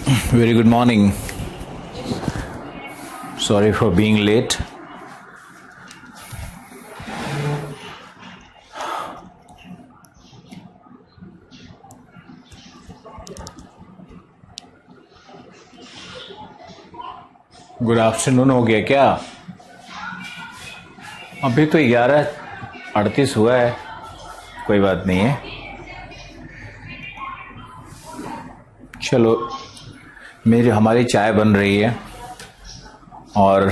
Very good morning. Sorry for being late. Good afternoon हो गया क्या? अभी तो 11:38 हुआ है. कोई बात नहीं है. चलो, हमारी चाय बन रही है और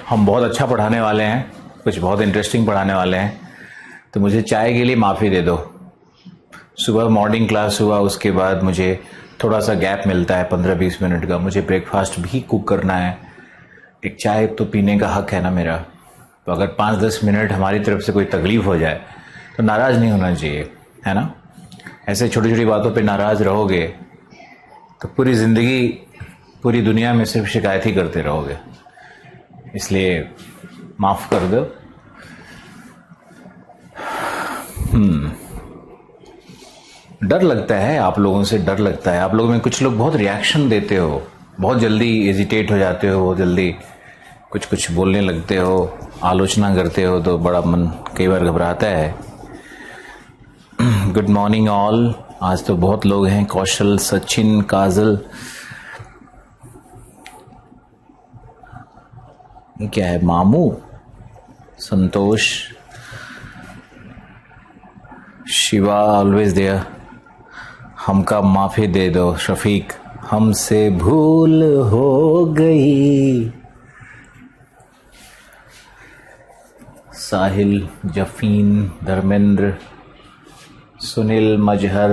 हम बहुत अच्छा पढ़ाने वाले हैं, कुछ बहुत इंटरेस्टिंग पढ़ाने वाले हैं. तो मुझे चाय के लिए माफ़ी दे दो. सुबह मॉर्निंग क्लास हुआ, उसके बाद मुझे थोड़ा सा गैप मिलता है 15-20 मिनट का. मुझे ब्रेकफास्ट भी कुक करना है. एक चाय तो पीने का हक है ना मेरा. तो अगर 5-10 मिनट हमारी तरफ से कोई तकलीफ़ हो जाए तो नाराज़ नहीं होना चाहिए, है ना. ऐसे छोटी छोटी बातों पे नाराज़ रहोगे तो पूरी ज़िंदगी पूरी दुनिया में सिर्फ शिकायत ही करते रहोगे. इसलिए माफ़ कर दो. डर लगता है, आप लोगों से डर लगता है. आप लोगों में कुछ लोग बहुत रिएक्शन देते हो, बहुत जल्दी एजिटेट हो जाते हो, बहुत जल्दी कुछ कुछ बोलने लगते हो, आलोचना करते हो, तो बड़ा मन कई बार घबराता है. Good morning all. आज तो बहुत लोग हैं. कौशल, सचिन, काजल. ये क्या है? मामू, संतोष, शिवा ऑलवेज देयर. हमका माफी दे दो. शफीक, हमसे भूल हो गई. साहिल, जफीन, धर्मेंद्र, सुनील, मजहर.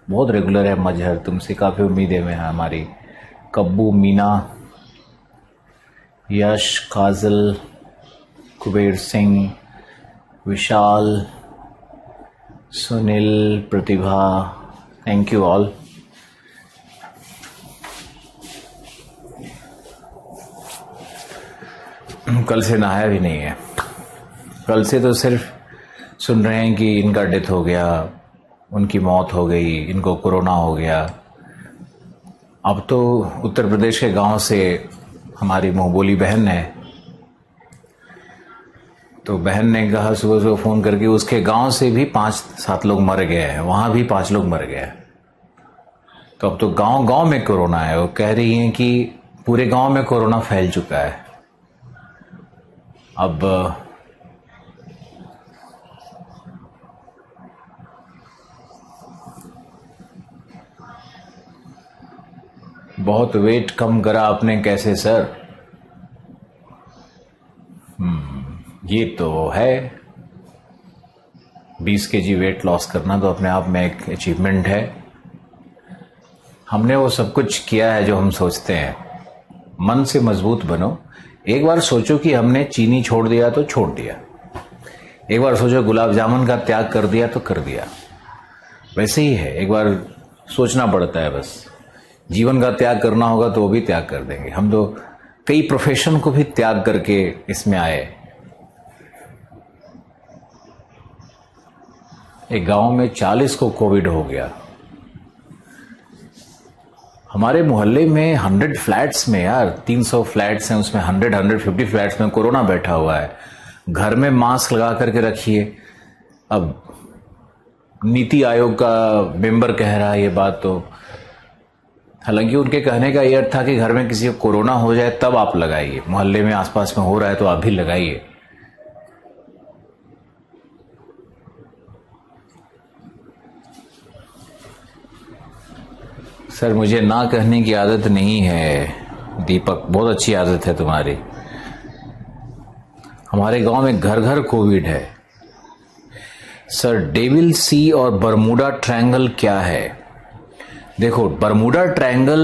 बहुत रेगुलर है मजहर, तुमसे काफ़ी उम्मीदें हैं हमारी. Kabbu, Meena, Yash, Kajal, Kuber Singh, Vishal, Sunil, Pratibha. Thank you all. कल से नहाया भी नहीं है. कल से तो सिर्फ सुन रहे हैं कि इनका डेथ हो गया, उनकी मौत हो गई, इनको कोरोना हो गया. अब तो उत्तर प्रदेश के गांव से हमारी मुंहबोली बहन है, तो बहन ने कहा सुबह सुबह फ़ोन करके उसके गांव से भी 5-7 लोग मर गए हैं, वहाँ भी 5 लोग मर गए. तो अब तो गांव गांव में कोरोना है. वो कह रही हैं कि पूरे गांव में कोरोना फैल चुका है. अब बहुत वेट कम करा आपने कैसे सर? ये तो है. 20 kg वेट लॉस करना तो अपने आप में एक अचीवमेंट है. हमने वो सब कुछ किया है जो हम सोचते हैं. मन से मजबूत बनो. एक बार सोचो कि हमने चीनी छोड़ दिया तो छोड़ दिया. एक बार सोचो गुलाब जामुन का त्याग कर दिया तो कर दिया. वैसे ही है, एक बार सोचना पड़ता है बस. जीवन का त्याग करना होगा तो वो भी त्याग कर देंगे. हम तो कई प्रोफेशन को भी त्याग करके इसमें आए. एक गांव में 40 को कोविड हो गया. हमारे मोहल्ले में 100 फ्लैट्स में, यार 300 फ्लैट्स हैं, उसमें 150 फ्लैट्स में कोरोना बैठा हुआ है. घर में मास्क लगा करके रखिए. अब नीति आयोग का मेंबर कह रहा है ये बात, तो हालांकि उनके कहने का यह था कि घर में किसी को कोरोना हो जाए तब आप लगाइए. मोहल्ले में आसपास में हो रहा है तो आप भी लगाइए. सर, मुझे ना कहने की आदत नहीं है. दीपक, बहुत अच्छी आदत है तुम्हारी. हमारे गांव में घर घर कोविड है. सर, डेविल सी और बरमूडा ट्रायंगल क्या है? देखो, बरमूडा ट्रायंगल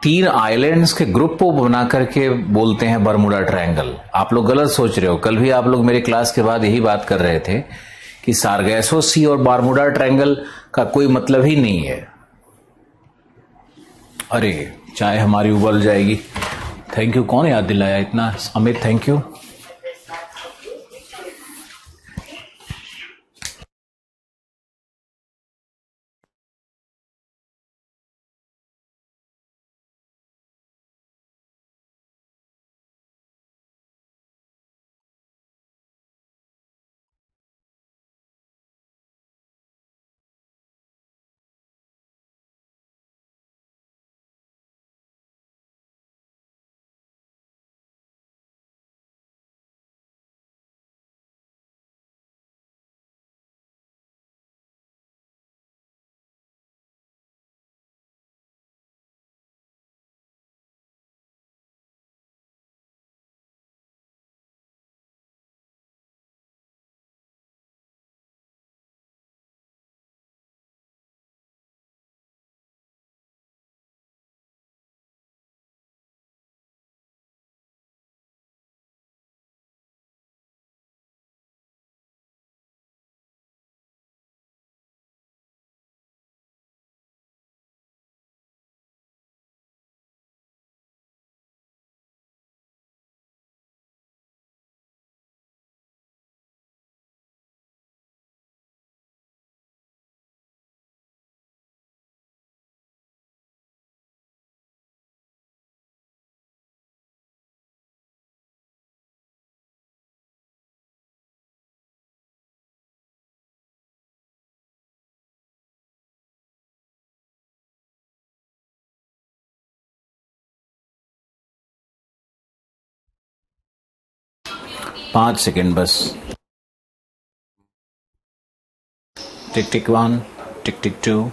3 आइलैंड्स के ग्रुप को बना करके बोलते हैं बरमूडा ट्रायंगल. आप लोग गलत सोच रहे हो. कल भी आप लोग मेरे क्लास के बाद यही बात कर रहे थे कि सारगैसो सी और बरमूडा ट्रायंगल का कोई मतलब ही नहीं है. अरे, चाय हमारी उबल जाएगी. Thank you. कौन याद दिलाया इतना? Amit, thank you. 5 सेकेंड बस। टिक टिक 1, टिक टिक 2।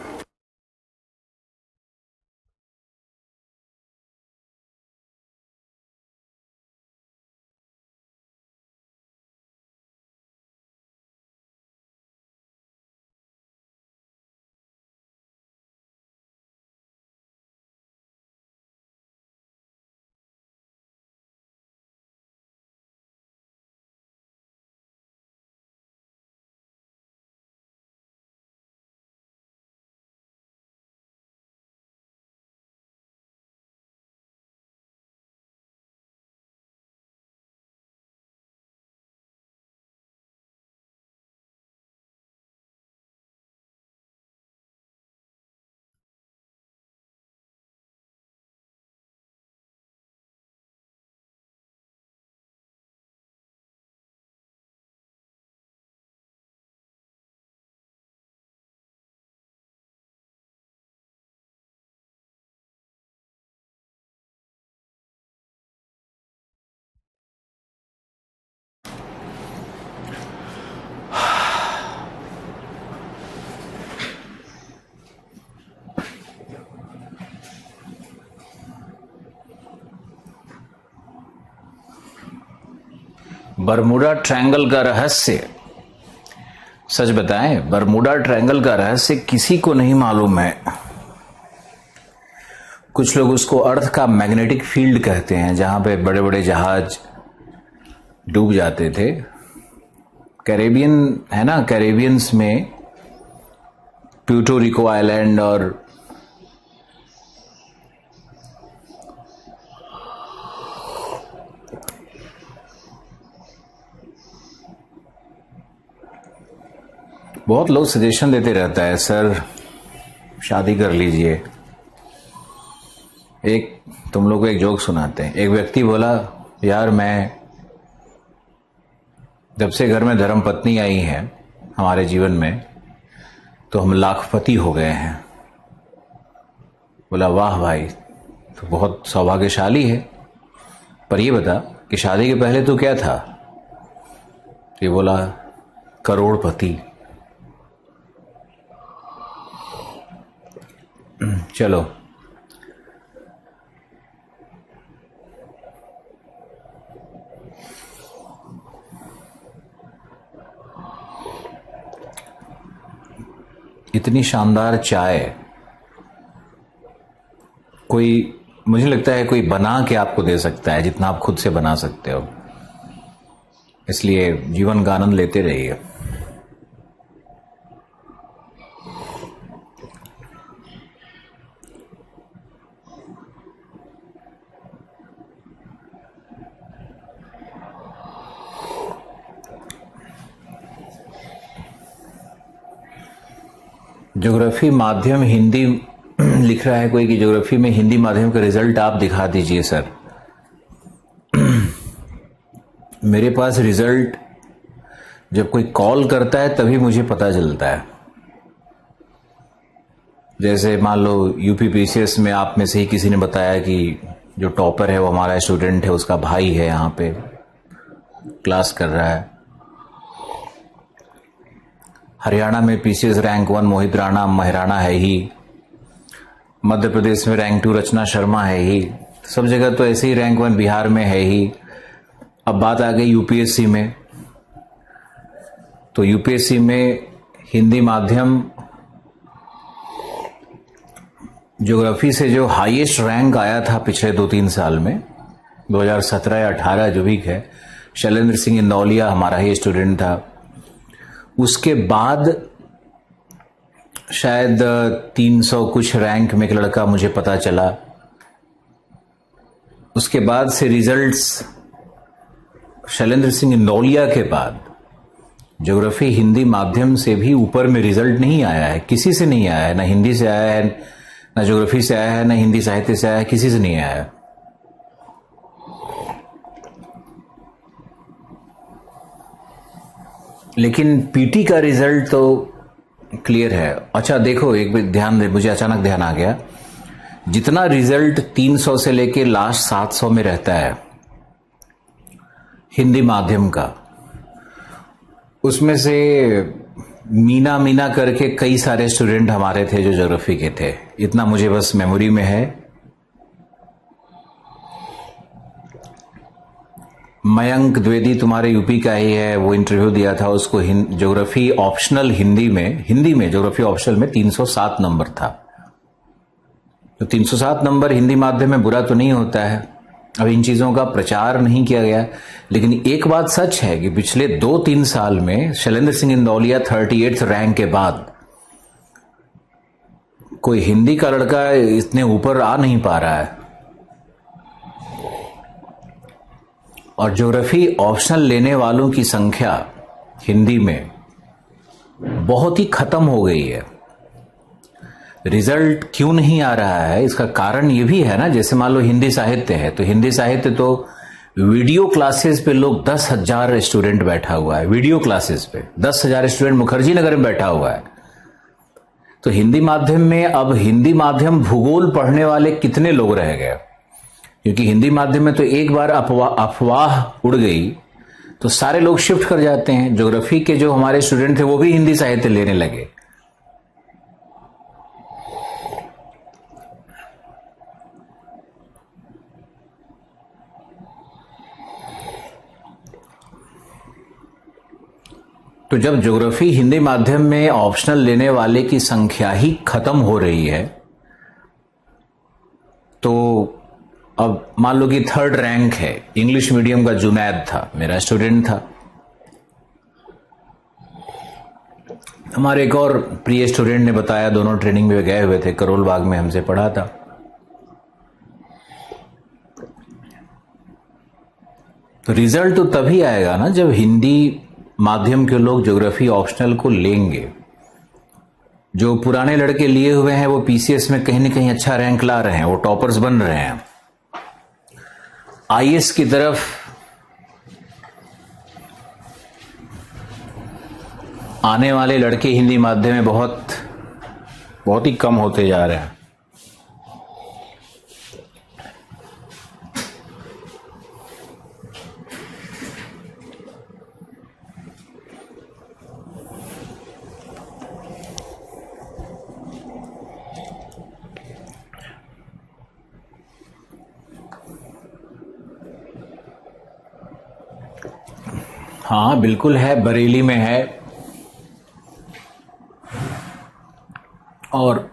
बरमूडा ट्रायंगल का रहस्य, सच बताएं, बरमूडा ट्रायंगल का रहस्य किसी को नहीं मालूम है। कुछ लोग उसको अर्थ का मैग्नेटिक फील्ड कहते हैं, जहां पे बड़े बड़े जहाज डूब जाते थे। कैरेबियन है ना, कैरेबियंस में प्यूर्टो रिको आइलैंड और बहुत लोग सजेशन देते रहता है, सर शादी कर लीजिए। एक तुम लोग को एक जोक सुनाते हैं। एक व्यक्ति बोला, यार मैं जब से घर में धर्मपत्नी आई है हमारे जीवन में तो हम लाखपति हो गए हैं। बोला, वाह भाई, तो बहुत सौभाग्यशाली है, पर ये बता कि शादी के पहले तो क्या था? ये बोला, करोड़पति। चलो, इतनी शानदार चाय कोई, मुझे लगता है कोई बना के आपको दे सकता है जितना आप खुद से बना सकते हो। इसलिए जीवन का आनंद लेते रहिए। ज्योग्राफी माध्यम हिंदी लिख रहा है कोई कि ज्योग्राफी में हिंदी माध्यम का रिजल्ट आप दिखा दीजिए सर। मेरे पास रिजल्ट जब कोई कॉल करता है तभी मुझे पता चलता है। जैसे मान लो यूपीपीसीएस में आप में से ही किसी ने बताया कि जो टॉपर है वो हमारा स्टूडेंट है, उसका भाई है, यहाँ पे क्लास कर रहा है। हरियाणा में पीसीएस रैंक 1 मोहित राणा महराणा है ही। मध्य प्रदेश में रैंक 2 रचना शर्मा है ही। सब जगह तो ऐसे ही रैंक 1 बिहार में है ही। अब बात आ गई यूपीएससी में, तो यूपीएससी में हिंदी माध्यम ज्योग्राफी से जो हाईएस्ट रैंक आया था पिछले 2-3 साल में, 2017 या 18 जो भी है, शैलेंद्र सिंह इंदौलिया हमारा ही स्टूडेंट था। उसके बाद शायद 300 कुछ रैंक में एक लड़का मुझे पता चला। उसके बाद से रिजल्ट्स शैलेंद्र सिंह इंदौलिया के बाद ज्योग्राफी हिंदी माध्यम से भी ऊपर में रिजल्ट नहीं आया है, किसी से नहीं आया है। ना हिंदी से आया है, ना ज्योग्राफी से आया है, ना हिंदी साहित्य से आया है, किसी से नहीं आया है। लेकिन पीटी का रिजल्ट तो क्लियर है। अच्छा देखो, एक बार ध्यान दे, मुझे अचानक ध्यान आ गया, जितना रिजल्ट 300 से लेके लास्ट 700 में रहता है, हिंदी माध्यम का, उसमें से मीना मीना करके कई सारे स्टूडेंट हमारे थे जो ज्योग्राफी के थे, इतना मुझे बस मेमोरी में है। मयंक द्विवेदी तुम्हारे यूपी का ही है, वो इंटरव्यू दिया था, उसको ज्योग्राफी ऑप्शनल हिंदी में ज्योग्राफी ऑप्शनल में 307 नंबर था। तो 307 नंबर हिंदी माध्यम में बुरा तो नहीं होता है। अब इन चीजों का प्रचार नहीं किया गया, लेकिन एक बात सच है कि पिछले 2-3 साल में शैलेंद्र सिंह इंदौलिया 38th रैंक के बाद कोई हिंदी का लड़का इतने ऊपर आ नहीं पा रहा है। और ज्योग्राफी ऑप्शनल लेने वालों की संख्या हिंदी में बहुत ही खत्म हो गई है। रिजल्ट क्यों नहीं आ रहा है, इसका कारण ये भी है ना, जैसे मान लो हिंदी साहित्य है, तो हिंदी साहित्य तो वीडियो क्लासेस पे लोग 10,000 स्टूडेंट बैठा हुआ है, वीडियो क्लासेस पे 10,000 स्टूडेंट मुखर्जी नगर में बैठा हुआ है। तो हिंदी माध्यम में अब हिंदी माध्यम भूगोल पढ़ने वाले कितने लोग रह गए, क्योंकि हिंदी माध्यम में तो एक बार अफवाह उड़ गई तो सारे लोग शिफ्ट कर जाते हैं। ज्योग्राफी के जो हमारे स्टूडेंट थे वो भी हिंदी साहित्य लेने लगे। तो जब ज्योग्राफी हिंदी माध्यम में ऑप्शनल लेने वाले की संख्या ही खत्म हो रही है, तो अब मान लो कि 3rd रैंक है, इंग्लिश मीडियम का जुनैद था, मेरा स्टूडेंट था। हमारे एक और प्रिय स्टूडेंट ने बताया, दोनों ट्रेनिंग में गए हुए थे, करोल बाग में हमसे पढ़ा था। तो रिजल्ट तो तभी आएगा ना जब हिंदी माध्यम के लोग ज्योग्राफी ऑप्शनल को लेंगे। जो पुराने लड़के लिए हुए हैं वो पीसीएस में कहीं ना कहीं अच्छा रैंक ला रहे हैं, वो टॉपर्स बन रहे हैं। आईएएस की तरफ आने वाले लड़के हिंदी माध्यम में बहुत ही कम होते जा रहे हैं। हाँ बिल्कुल है, बरेली में है। और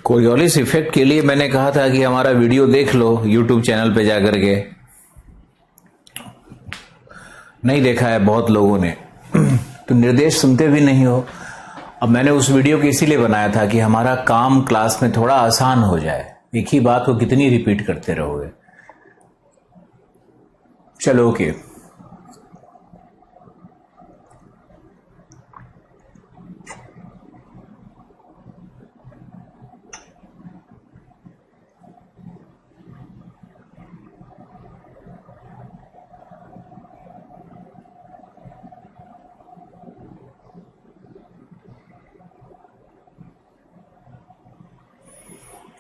कोरियोलिस इफेक्ट के लिए मैंने कहा था कि हमारा वीडियो देख लो यूट्यूब चैनल पे जाकर के। नहीं देखा है बहुत लोगों ने, तो निर्देश सुनते भी नहीं हो। अब मैंने उस वीडियो को इसीलिए बनाया था कि हमारा काम क्लास में थोड़ा आसान हो जाए। एक ही बात को कितनी रिपीट करते रहोगे। चलो ओके।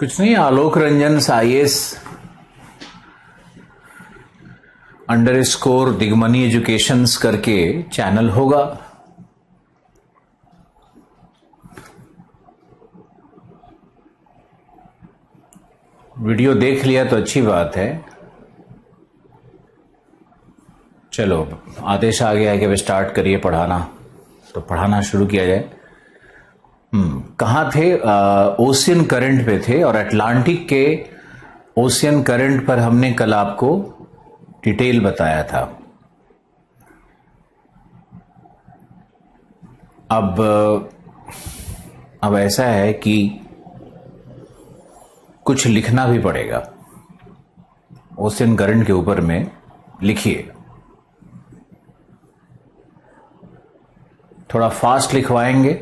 कुछ नहीं, आलोक रंजन आईएएस _ दिगमनी एजुकेशंस करके चैनल होगा। वीडियो देख लिया तो अच्छी बात है। चलो आदेश आ गया है कि अब स्टार्ट करिए पढ़ाना, तो पढ़ाना शुरू किया जाए। कहाँ थे? ओशियन करंट पे थे, और अटलांटिक के ओशियन करंट पर हमने कल आपको डिटेल बताया था। अब ऐसा है कि कुछ लिखना भी पड़ेगा। ओशन करंट के ऊपर में लिखिए। थोड़ा फास्ट लिखवाएंगे,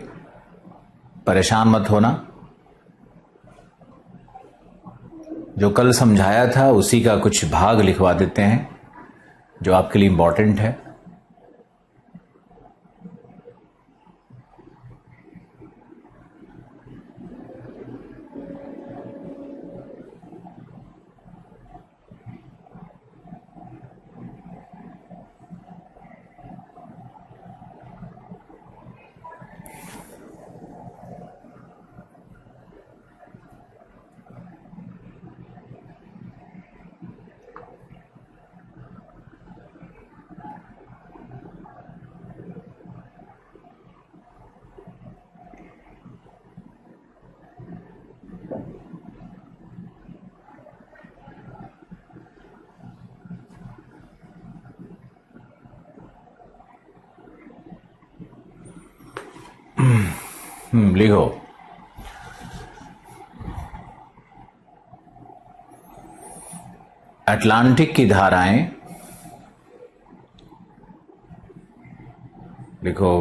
परेशान मत होना। जो कल समझाया था उसी का कुछ भाग लिखवा देते हैं जो आपके लिए इंपॉर्टेंट है। लिखो। अटलांटिक की धाराएं, लिखो।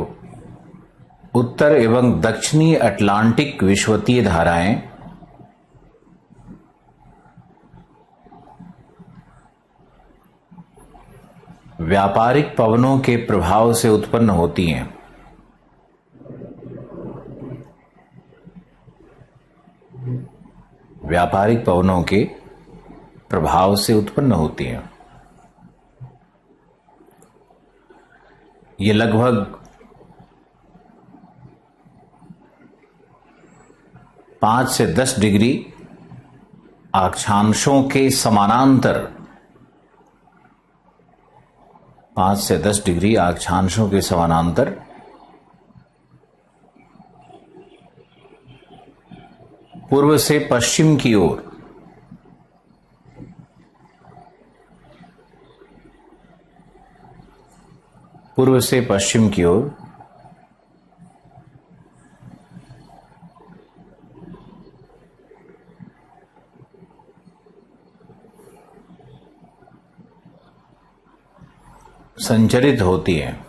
उत्तर एवं दक्षिणी अटलांटिक विषुवतीय धाराएं व्यापारिक पवनों के प्रभाव से उत्पन्न होती हैं। व्यापारिक पवनों के प्रभाव से उत्पन्न होती हैं। ये लगभग 5 से 10 डिग्री अक्षांशों के समानांतर, 5 से 10 डिग्री अक्षांशों के समानांतर पूर्व से पश्चिम की ओर पूर्व से पश्चिम की ओर संचरित होती है।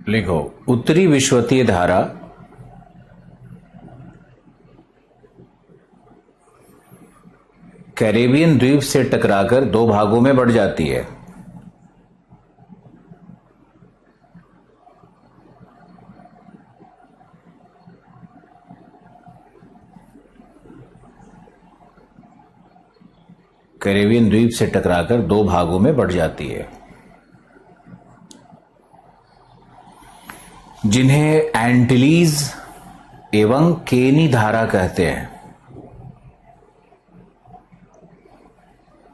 लिखो। उत्तरी विषुवतीय धारा कैरेबियन द्वीप से टकराकर 2 भागों में बढ़ जाती है। कैरेबियन द्वीप से टकराकर 2 भागों में बढ़ जाती है, जिन्हें एंटिलीज एवं केनी धारा कहते हैं।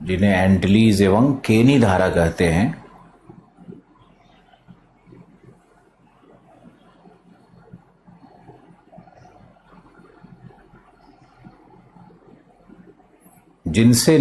जिन्हें एंटलीज एवं केनी धारा कहते हैं, जिनसे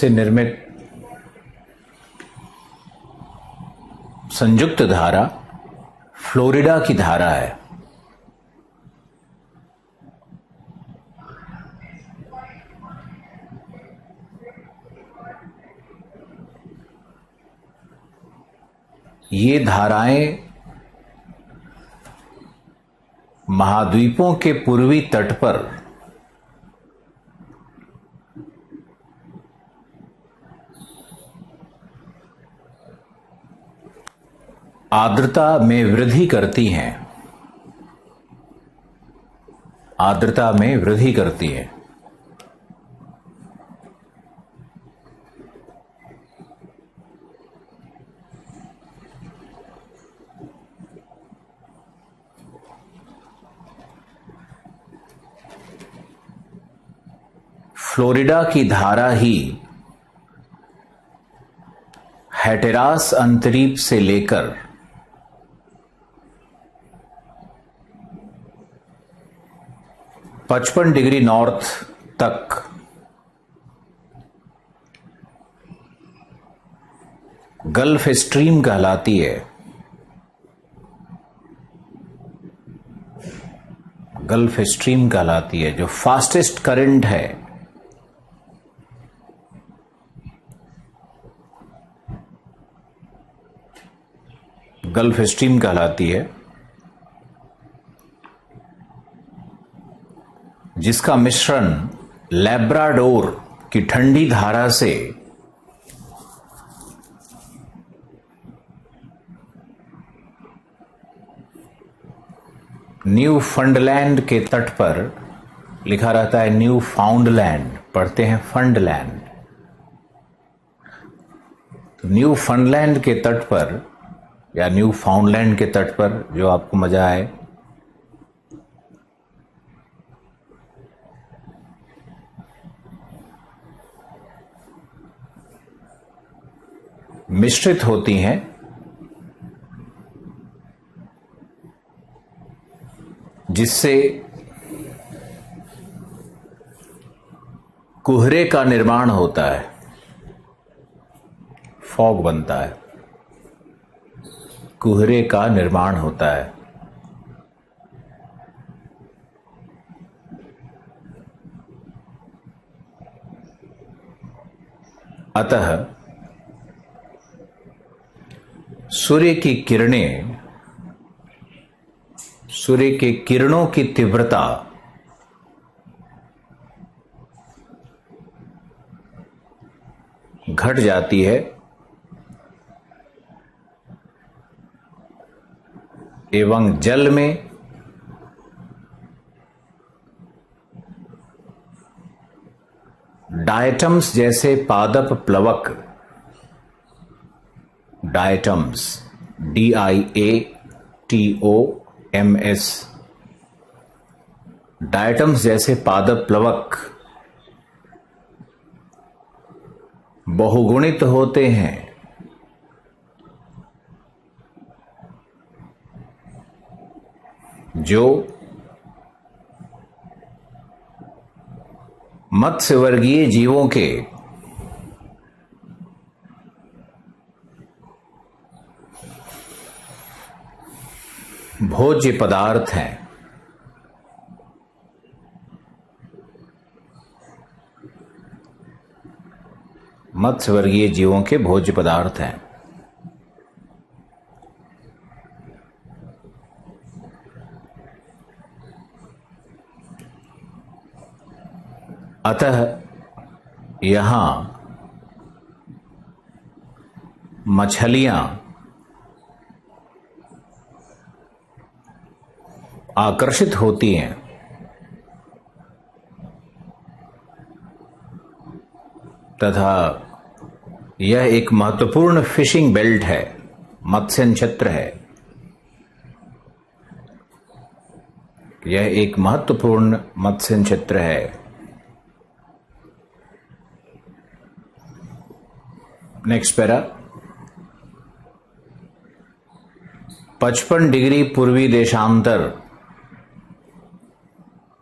निर्मित संयुक्त धारा फ्लोरिडा की धारा है। ये धाराएं महाद्वीपों के पूर्वी तट पर आर्द्रता में वृद्धि करती हैं, आर्द्रता में वृद्धि करती है। फ्लोरिडा की धारा ही हैटेरास अंतरीप से लेकर 55 डिग्री नॉर्थ तक गल्फ स्ट्रीम कहलाती है। गल्फ स्ट्रीम कहलाती है, जो फास्टेस्ट करंट है गल्फ स्ट्रीम कहलाती है, जिसका मिश्रण लैब्राडोर की ठंडी धारा से न्यू फंडलैंड के तट पर लिखा रहता है, न्यू फाउंडलैंड, पढ़ते हैं फंडलैंड। तो न्यू फंडलैंड के तट पर या न्यू फाउंडलैंड के तट पर, जो आपको मजा आए, मिश्रित होती हैं जिससे कुहरे का निर्माण होता है, फॉग बनता है, कुहरे का निर्माण होता है। अतः सूर्य की किरणें, सूर्य के किरणों की तीव्रता घट जाती है एवं जल में डायटम्स जैसे पादप प्लवक, डायटम्स, DIATOMS, डायटम्स जैसे पादप प्लवक बहुगुणित होते हैं, जो मत्स्यवर्गीय जीवों के भोज्य पदार्थ हैं। मत्स्य वर्गीय जीवों के भोज्य पदार्थ हैं। अतः यहां मछलियां आकर्षित होती हैं तथा यह एक महत्वपूर्ण फिशिंग बेल्ट है, मत्स्य नक्षत्र है। यह एक महत्वपूर्ण मत्स्य नक्षत्र है। Next para. 55 डिग्री पूर्वी देशांतर,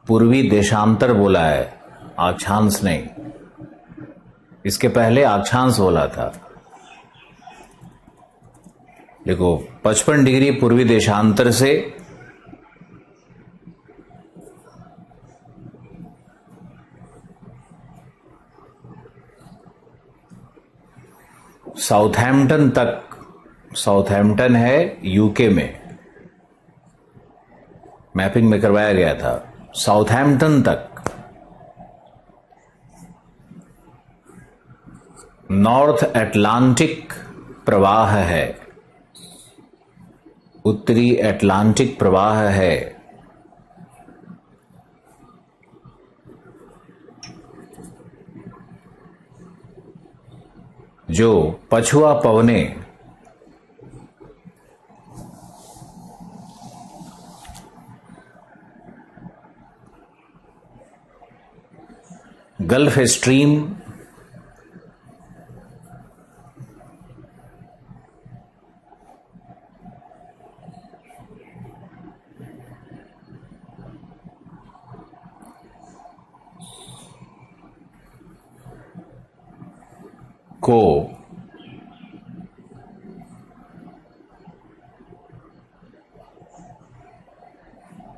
पूर्वी देशांतर बोला है, अक्षांश नहीं। इसके पहले अक्षांश बोला था। देखो 55 डिग्री पूर्वी देशांतर से साउथहैम्पटन तक, साउथहैम्पटन है यूके में, मैपिंग में करवाया गया था। साउथहैम्पटन तक नॉर्थ अटलांटिक प्रवाह है, उत्तरी अटलांटिक प्रवाह है। जो पछुआ पवने गल्फ स्ट्रीम को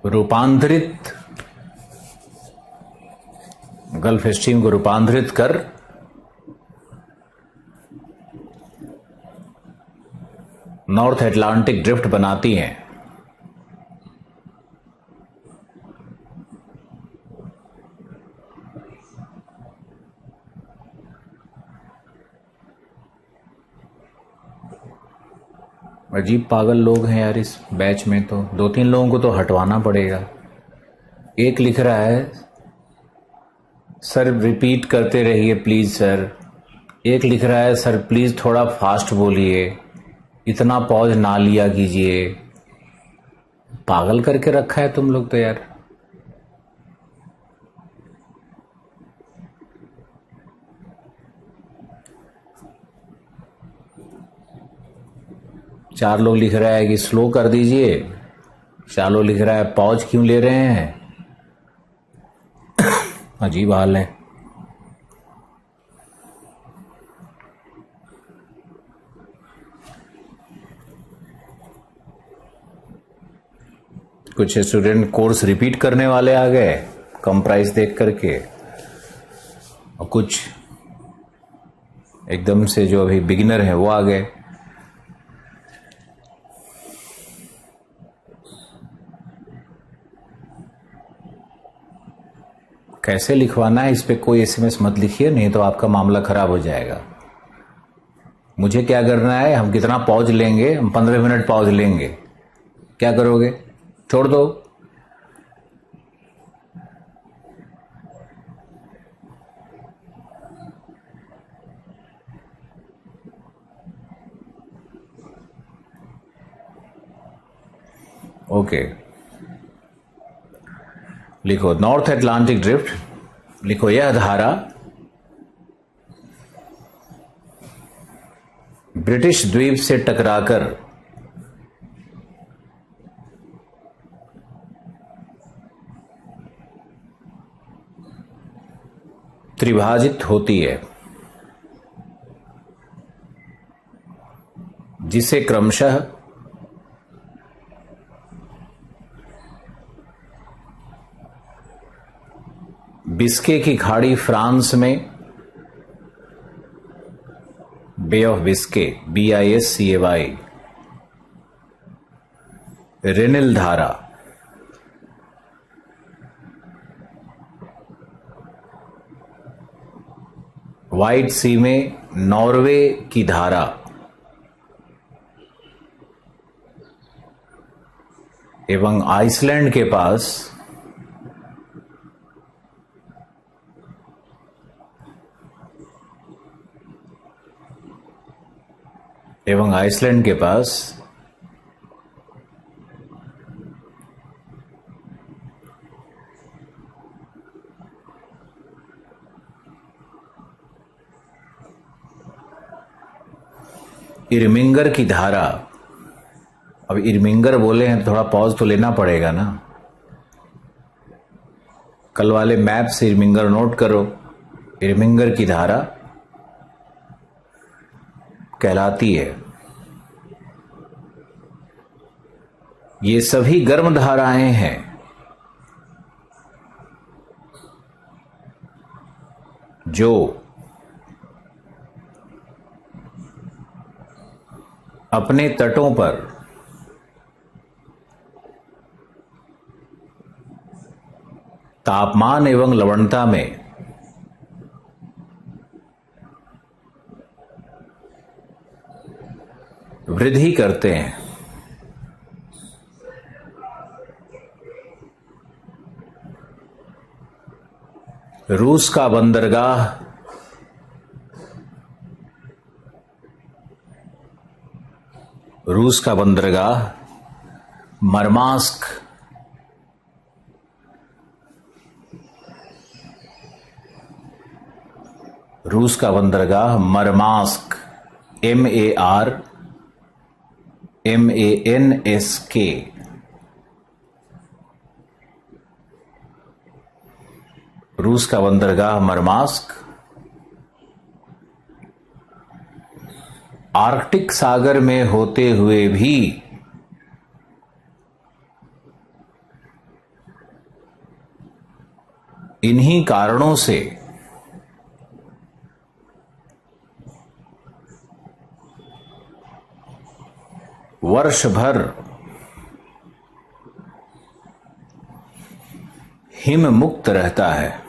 रूपांतरित, गल्फ स्ट्रीम को रूपांतरित कर नॉर्थ अटलांटिक ड्रिफ्ट बनाती हैं। अजीब पागल लोग हैं यार इस बैच में, तो 2-3 लोगों को तो हटवाना पड़ेगा। एक लिख रहा है सर रिपीट करते रहिए प्लीज सर। एक लिख रहा है सर प्लीज थोड़ा फास्ट बोलिए, इतना पॉज ना लिया कीजिए। पागल करके रखा है तुम लोग तो यार। चार लोग लिख रहा है कि स्लो कर दीजिए, 4 लोग लिख रहा है पॉज क्यों ले रहे हैं। अजीब हाल है। कुछ स्टूडेंट कोर्स रिपीट करने वाले आ गए कम प्राइस देख करके, और कुछ एकदम से जो अभी बिगिनर है वो आ गए। कैसे लिखवाना है इस पे कोई एसएमएस मत लिखिए, नहीं तो आपका मामला खराब हो जाएगा। मुझे क्या करना है, हम कितना पॉज लेंगे, हम 15 मिनट पॉज लेंगे। क्या करोगे, छोड़ दो। ओके लिखो नॉर्थ अटलांटिक ड्रिफ्ट, लिखो यह धारा ब्रिटिश द्वीप से टकराकर त्रिभाजित होती है, जिसे क्रमशः बिस्के की खाड़ी फ्रांस में बे ऑफ बिस्के, BISCAY। रेनिल धारा, व्हाइट सी में नॉर्वे की धारा, एवं आइसलैंड के पास इरमिंगर की धारा। अब इरमिंगर बोले हैं तो थोड़ा पॉज तो लेना पड़ेगा ना। कल वाले मैप से इरमिंगर नोट करो। इरमिंगर की धारा कहलाती है। ये सभी गर्म धाराएं हैं जो अपने तटों पर तापमान एवं लवणता में वृद्धि करते हैं। रूस का बंदरगाह मरमास्क MARMANSK रूस का बंदरगाह मरमास्क आर्कटिक सागर में होते हुए भी इन्हीं कारणों से वर्ष भर हिम मुक्त रहता है।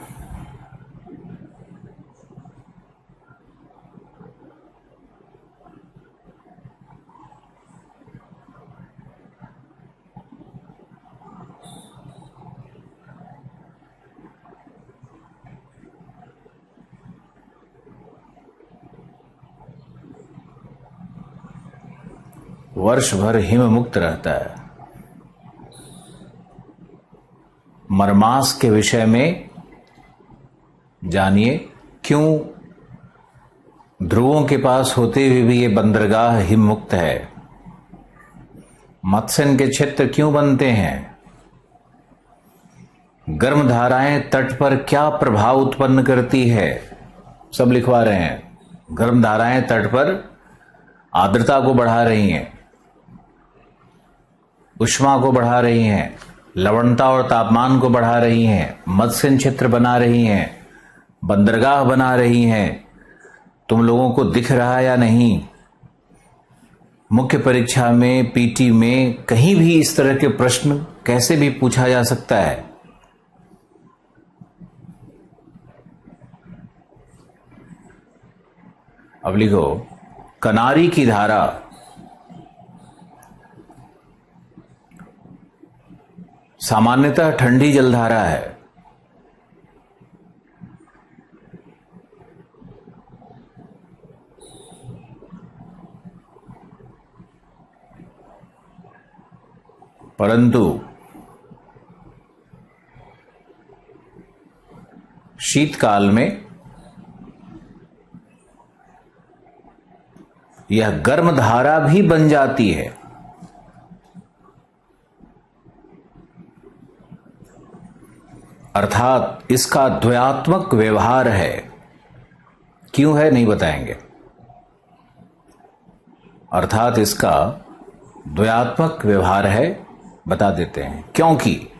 वर्ष भर हिम मुक्त रहता है। मरमास्क के विषय में जानिए, क्यों ध्रुवों के पास होते हुए भी ये बंदरगाह हिम मुक्त है। मत्स्य के क्षेत्र क्यों बनते हैं। गर्म धाराएं तट पर क्या प्रभाव उत्पन्न करती है, सब लिखवा रहे हैं। गर्म धाराएं तट पर आर्द्रता को बढ़ा रही हैं, उष्मा को बढ़ा रही हैं, लवणता और तापमान को बढ़ा रही हैं, मत्स्य क्षेत्र बना रही हैं, बंदरगाह बना रही हैं। तुम लोगों को दिख रहा या नहीं। मुख्य परीक्षा में, पीटी में कहीं भी इस तरह के प्रश्न कैसे भी पूछा जा सकता है। अब लिखो, कनारी की धारा सामान्यतः ठंडी जलधारा है। परंतु शीतकाल में यह गर्म धारा भी बन जाती है। अर्थात इसका द्वयात्मक व्यवहार है। क्यों है नहीं बताएंगे। अर्थात इसका द्वयात्मक व्यवहार है, बता देते हैं। क्योंकि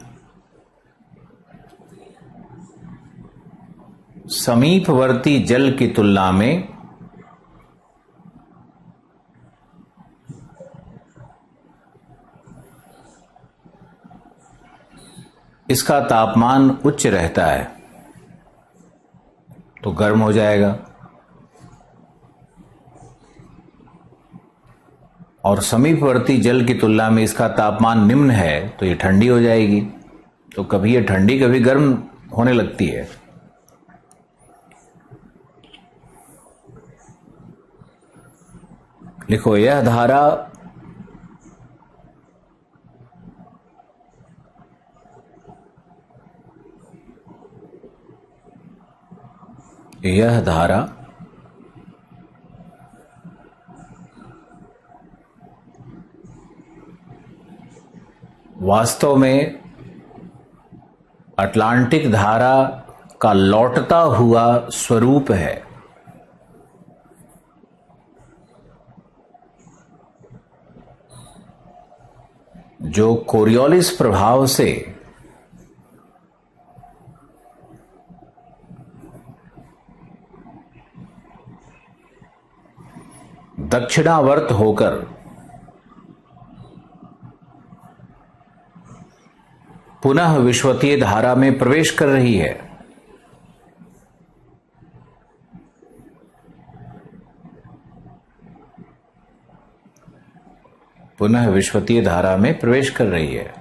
समीपवर्ती जल की तुलना में इसका तापमान उच्च रहता है तो गर्म हो जाएगा, और समीपवर्ती जल की तुलना में इसका तापमान निम्न है तो ये ठंडी हो जाएगी। तो कभी ये ठंडी कभी गर्म होने लगती है। लिखो, यह धारा वास्तव में अटलांटिक धारा का लौटता हुआ स्वरूप है। जो कोरियोलिस प्रभाव से दक्षिणावर्त होकर पुनः विश्वतीय धारा में प्रवेश कर रही है। पुनः विश्वतीय धारा में प्रवेश कर रही है।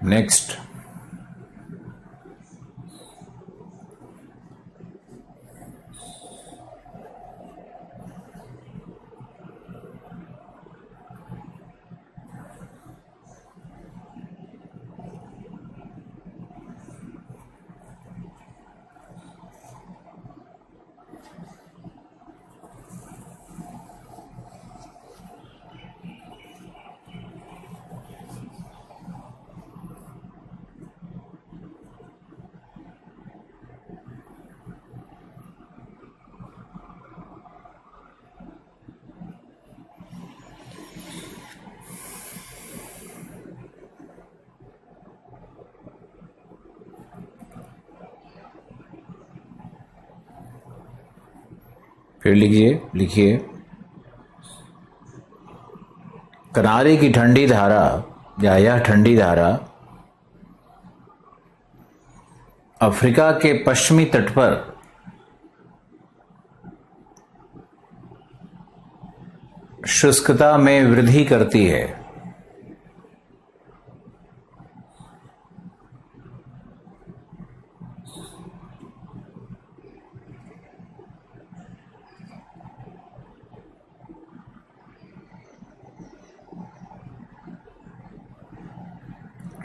नेक्स्ट, फिर लिखिए, किनारे की ठंडी धारा या यह ठंडी धारा अफ्रीका के पश्चिमी तट पर शुष्कता में वृद्धि करती है।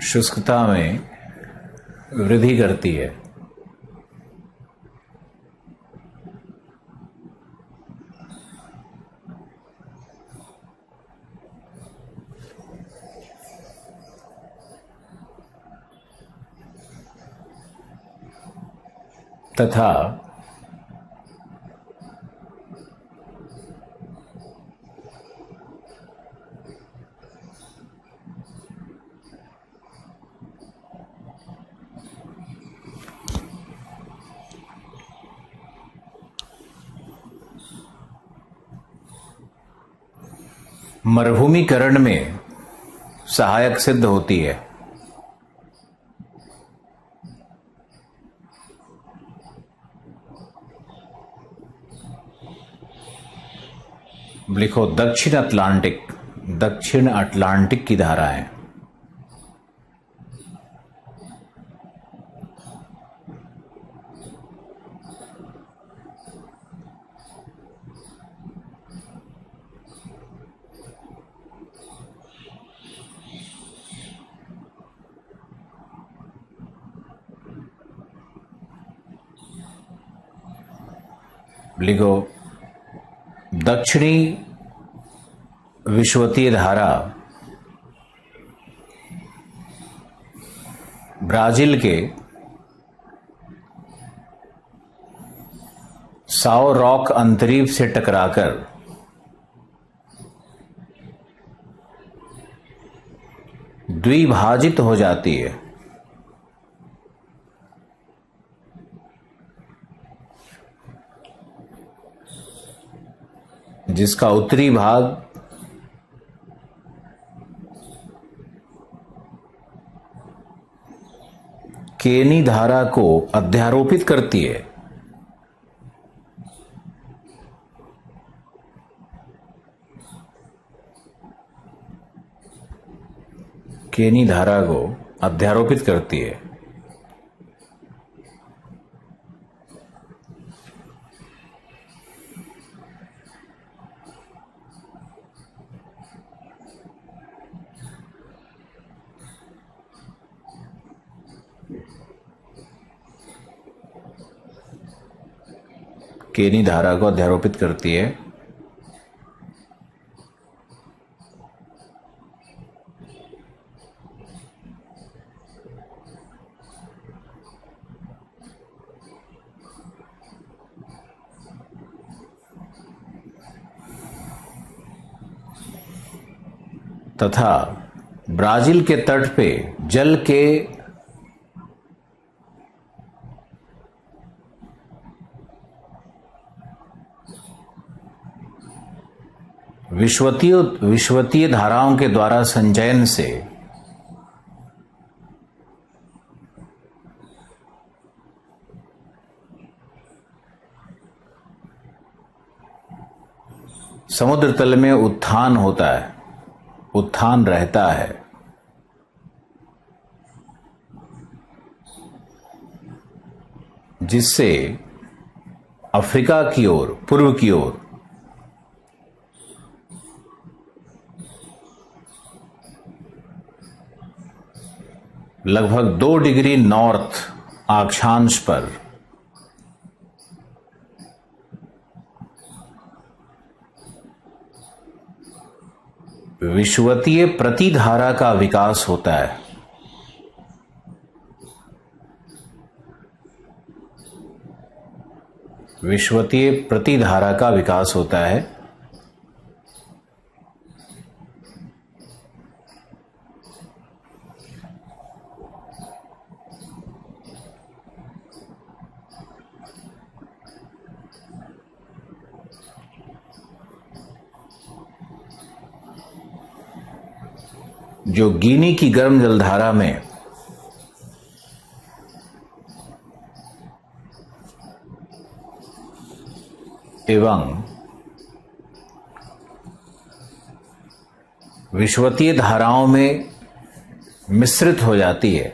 शुष्कता में वृद्धि करती है। तथा मरुभूमीकरण में सहायक सिद्ध होती है। लिखो, दक्षिण अटलांटिक की धाराएं। लिखो, दक्षिणी विश्वतीय धारा ब्राजील के साओ रॉक अंतरीप से टकराकर द्विभाजित हो जाती है, जिसका उत्तरी भाग केनी धारा को अध्यारोपित करती है। केनी धारा को अध्यारोपित करती है। केनी धारा को अध्यारोपित करती है। तथा ब्राजील के तट पे जल के विश्वतीय धाराओं के द्वारा संचयन से समुद्र तल में उत्थान होता है, उत्थान रहता है। जिससे अफ्रीका की ओर, पूर्व की ओर लगभग 2 डिग्री नॉर्थ अक्षांश पर विषुवतीय प्रतिधारा का विकास होता है। विषुवतीय प्रतिधारा का विकास होता है। जो गिनी की गर्म जलधारा में एवं विषुवतीय धाराओं में मिश्रित हो जाती है।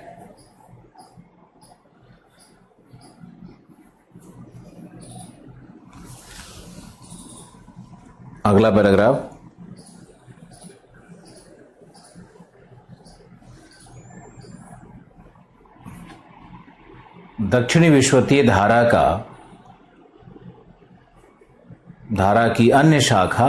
अगला पैराग्राफ। दक्षिणी विषुवतीय धारा की अन्य शाखा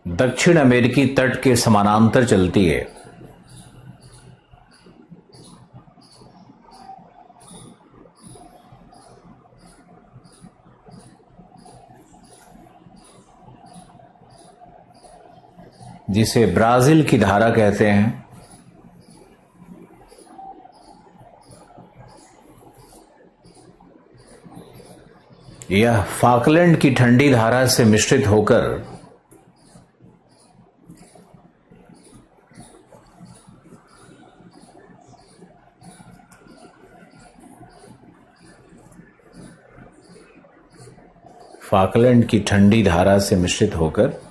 दक्षिण अमेरिकी तट के समानांतर चलती है। जिसे ब्राजील की धारा कहते हैं। यह फाकलैंड की ठंडी धारा से मिश्रित होकर फाकलैंड की ठंडी धारा से मिश्रित होकर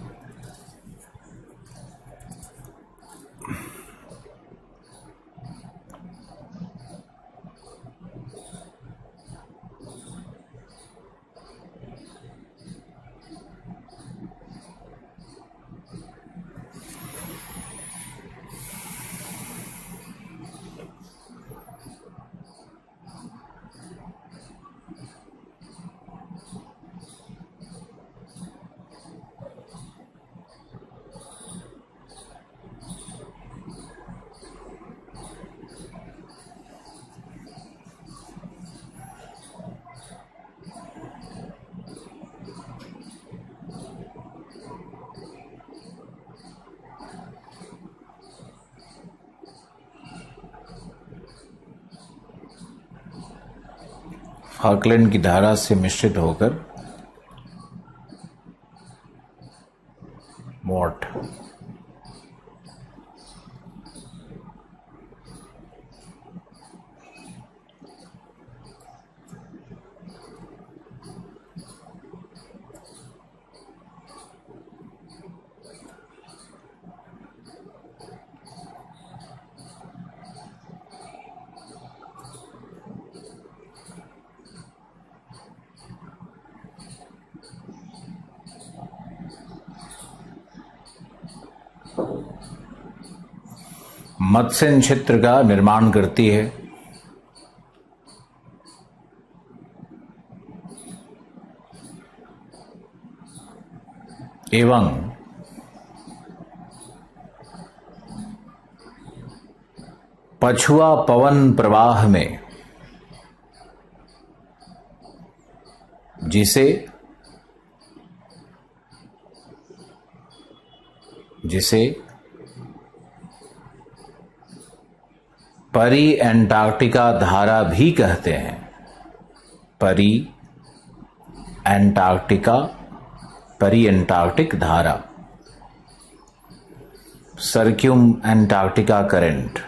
फाकलैंड की धारा से मिश्रित होकर वॉट मत्स्य क्षेत्र का निर्माण करती है एवं पछुआ पवन प्रवाह में जिसे परी एंटार्क्टिका धारा भी कहते हैं। परी एंटार्क्टिक धारा, सर्क्यूम एंटार्क्टिका करंट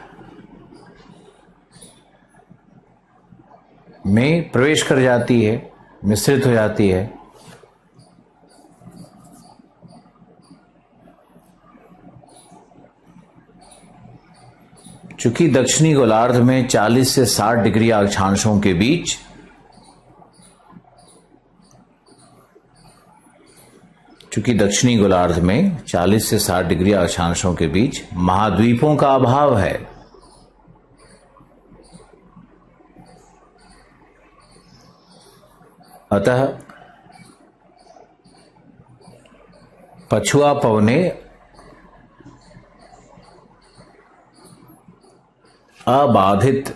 में प्रवेश कर जाती है, मिश्रित हो जाती है। चूंकि दक्षिणी गोलार्ध में 40 से 60 डिग्री अक्षांशों के बीच दक्षिणी गोलार्ध में 40 से 60 डिग्री अक्षांशों के बीच महाद्वीपों का अभाव है, अतः पछुआ पवने अबाधित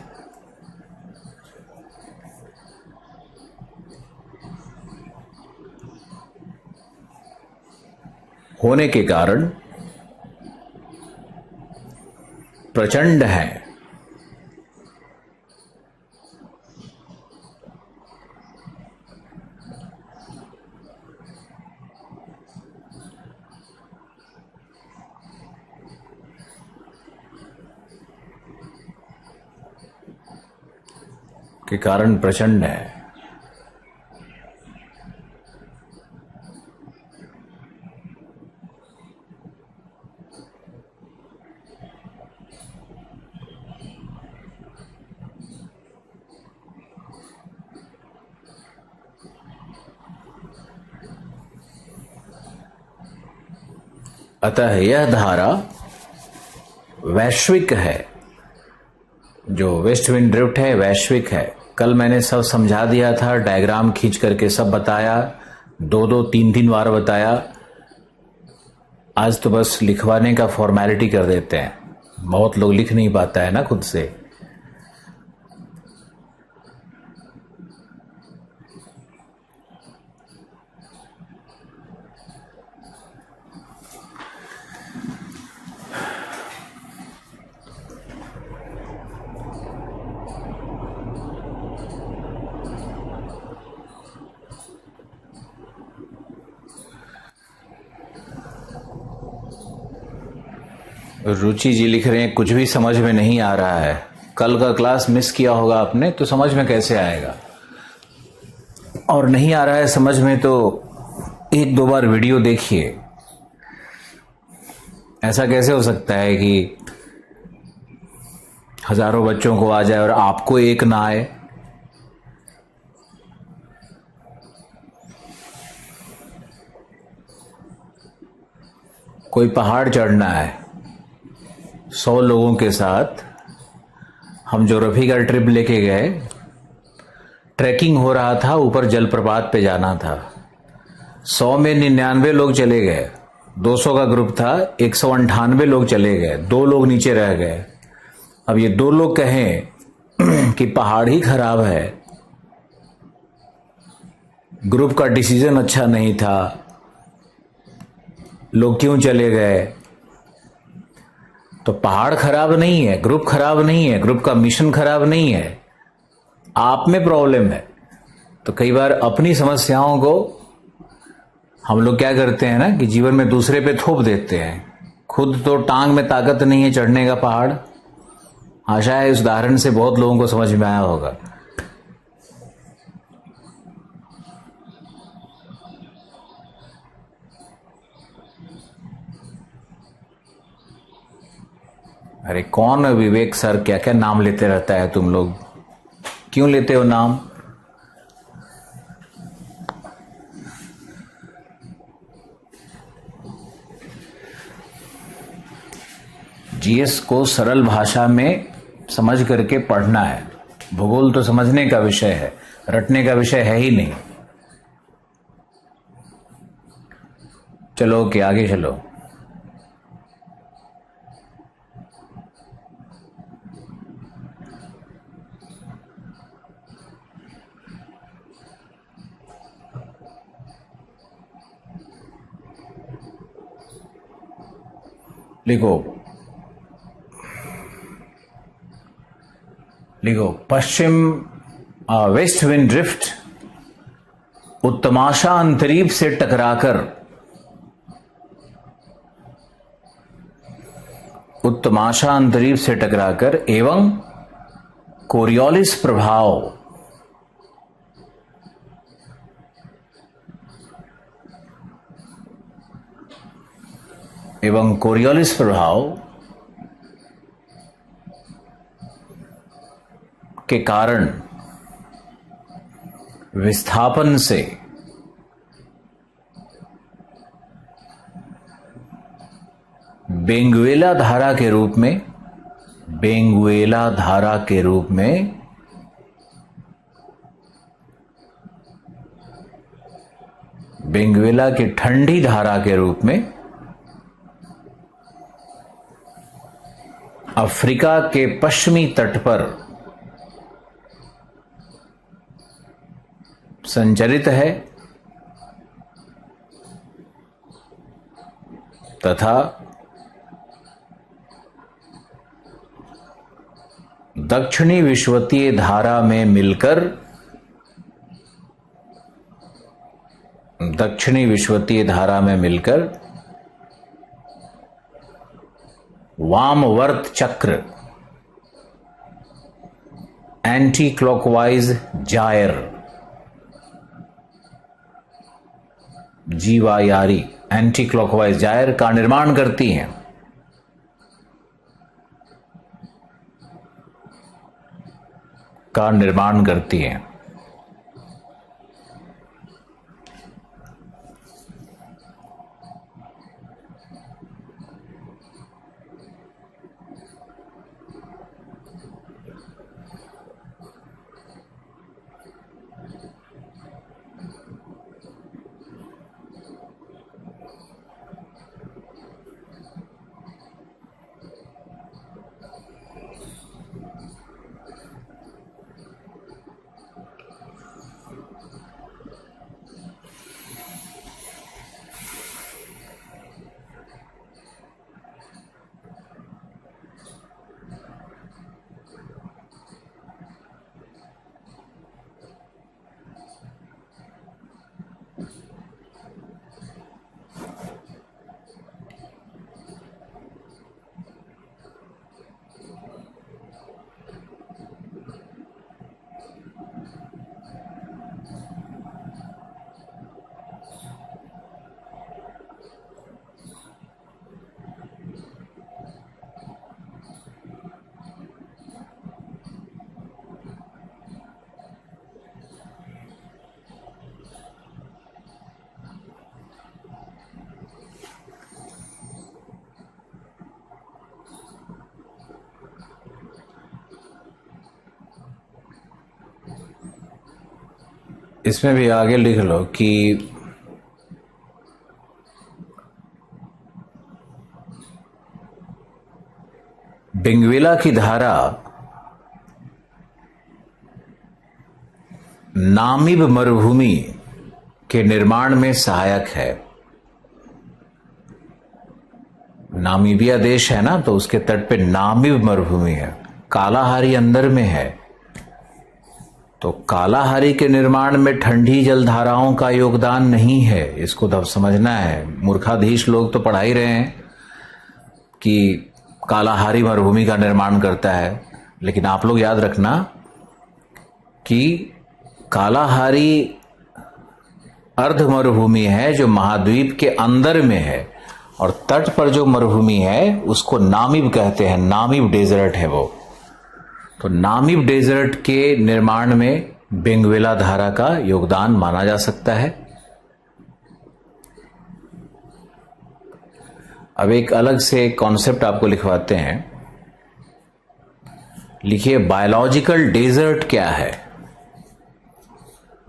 होने के कारण प्रचंड है। के कारण प्रचंड है। अतः यह धारा वैश्विक है। जो वेस्ट विंड ड्रिफ्ट है वैश्विक है। कल मैंने सब समझा दिया था, डायग्राम खींच करके सब बताया, 2-2 3-3 बार बताया। आज तो बस लिखवाने का फॉर्मेलिटी कर देते हैं। बहुत लोग लिख नहीं पाता है ना खुद से। रुचि जी लिख रहे हैं कुछ भी समझ में नहीं आ रहा है। कल का क्लास मिस किया होगा आपने, तो समझ में कैसे आएगा। और नहीं आ रहा है समझ में तो 1-2 बार वीडियो देखिए। ऐसा कैसे हो सकता है कि हजारों बच्चों को आ जाए और आपको एक ना आए। कोई पहाड़ चढ़ना है 100 लोगों के साथ, हम जो रफीका ट्रिप लेके गए, ट्रैकिंग हो रहा था, ऊपर जलप्रपात पे जाना था। 100 में 99 लोग चले गए, 200 का ग्रुप था, 198 लोग चले गए, 2 लोग नीचे रह गए। अब ये 2 लोग कहें कि पहाड़ ही खराब है, ग्रुप का डिसीजन अच्छा नहीं था, लोग क्यों चले गए। तो पहाड़ खराब नहीं है, ग्रुप खराब नहीं है, ग्रुप का मिशन खराब नहीं है, आप में प्रॉब्लम है। तो कई बार अपनी समस्याओं को हम लोग क्या करते हैं ना कि जीवन में दूसरे पे थोप देते हैं। खुद तो टांग में ताकत नहीं है चढ़ने का पहाड़। आशा है इस उदाहरण से बहुत लोगों को समझ में आया होगा। अरे कौन विवेक सर, क्या क्या नाम लेते रहता है तुम लोग, क्यों लेते हो नाम? जीएस को सरल भाषा में समझ करके पढ़ना है। भूगोल तो समझने का विषय है, रटने का विषय है ही नहीं। चलो कि आगे चलो। लिखो पश्चिम वेस्ट विंड ड्रिफ्ट उत्तमाशा अंतरीप से टकराकर एवं कोरियोलिस प्रभाव के कारण विस्थापन से बेंगुएला धारा के रूप में बेंगुएला की ठंडी धारा के रूप में अफ्रीका के पश्चिमी तट पर संचरित है तथा दक्षिणी विषुवतीय धारा में मिलकर वामवर्त चक्र anti clockwise gyre GYRE anti clockwise gyre का निर्माण करती हैं। इसमें भी आगे लिख लो कि बेंगुएला की धारा नामीब मरुभूमि के निर्माण में सहायक है। नामीबिया देश है ना, तो उसके तट पे नामीब मरुभूमि है। कालाहारी अंदर में है, तो कालाहारी के निर्माण में ठंडी जलधाराओं का योगदान नहीं है, इसको तो समझना है। मूर्खाधीश लोग तो पढ़ा ही रहे हैं कि कालाहारी मरुभूमि का निर्माण करता है, लेकिन आप लोग याद रखना कि कालाहारी अर्ध मरुभूमि है जो महाद्वीप के अंदर में है, और तट पर जो मरुभूमि है उसको नामीब कहते हैं, नामीब डेजर्ट है वो। तो नामीब डेजर्ट के निर्माण में बेंगवेला धारा का योगदान माना जा सकता है। अब एक अलग से कॉन्सेप्ट आपको लिखवाते हैं। लिखिए, बायोलॉजिकल डेजर्ट क्या है,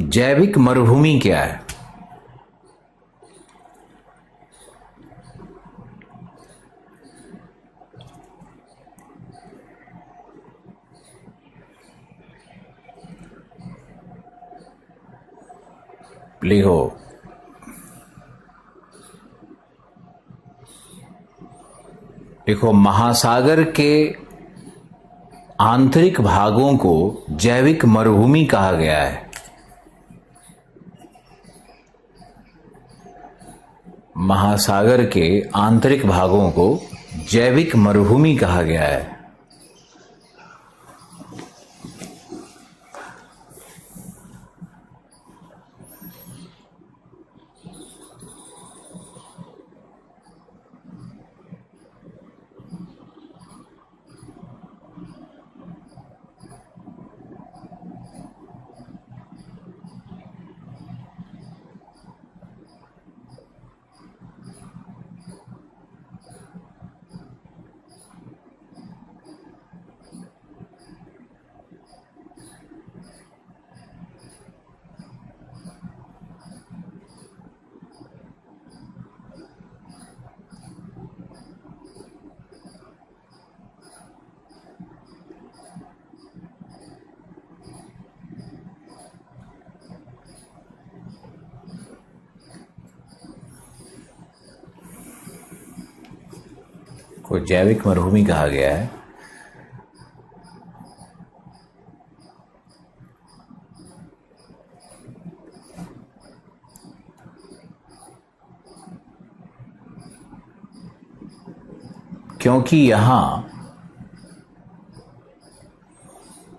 जैविक मरुभूमि क्या है। लिखो, महासागर के आंतरिक भागों को जैविक मरुभूमि कहा गया है। महासागर के आंतरिक भागों को जैविक मरुभूमि कहा गया है। को जैविक मरुभूमि कहा गया है। क्योंकि यहां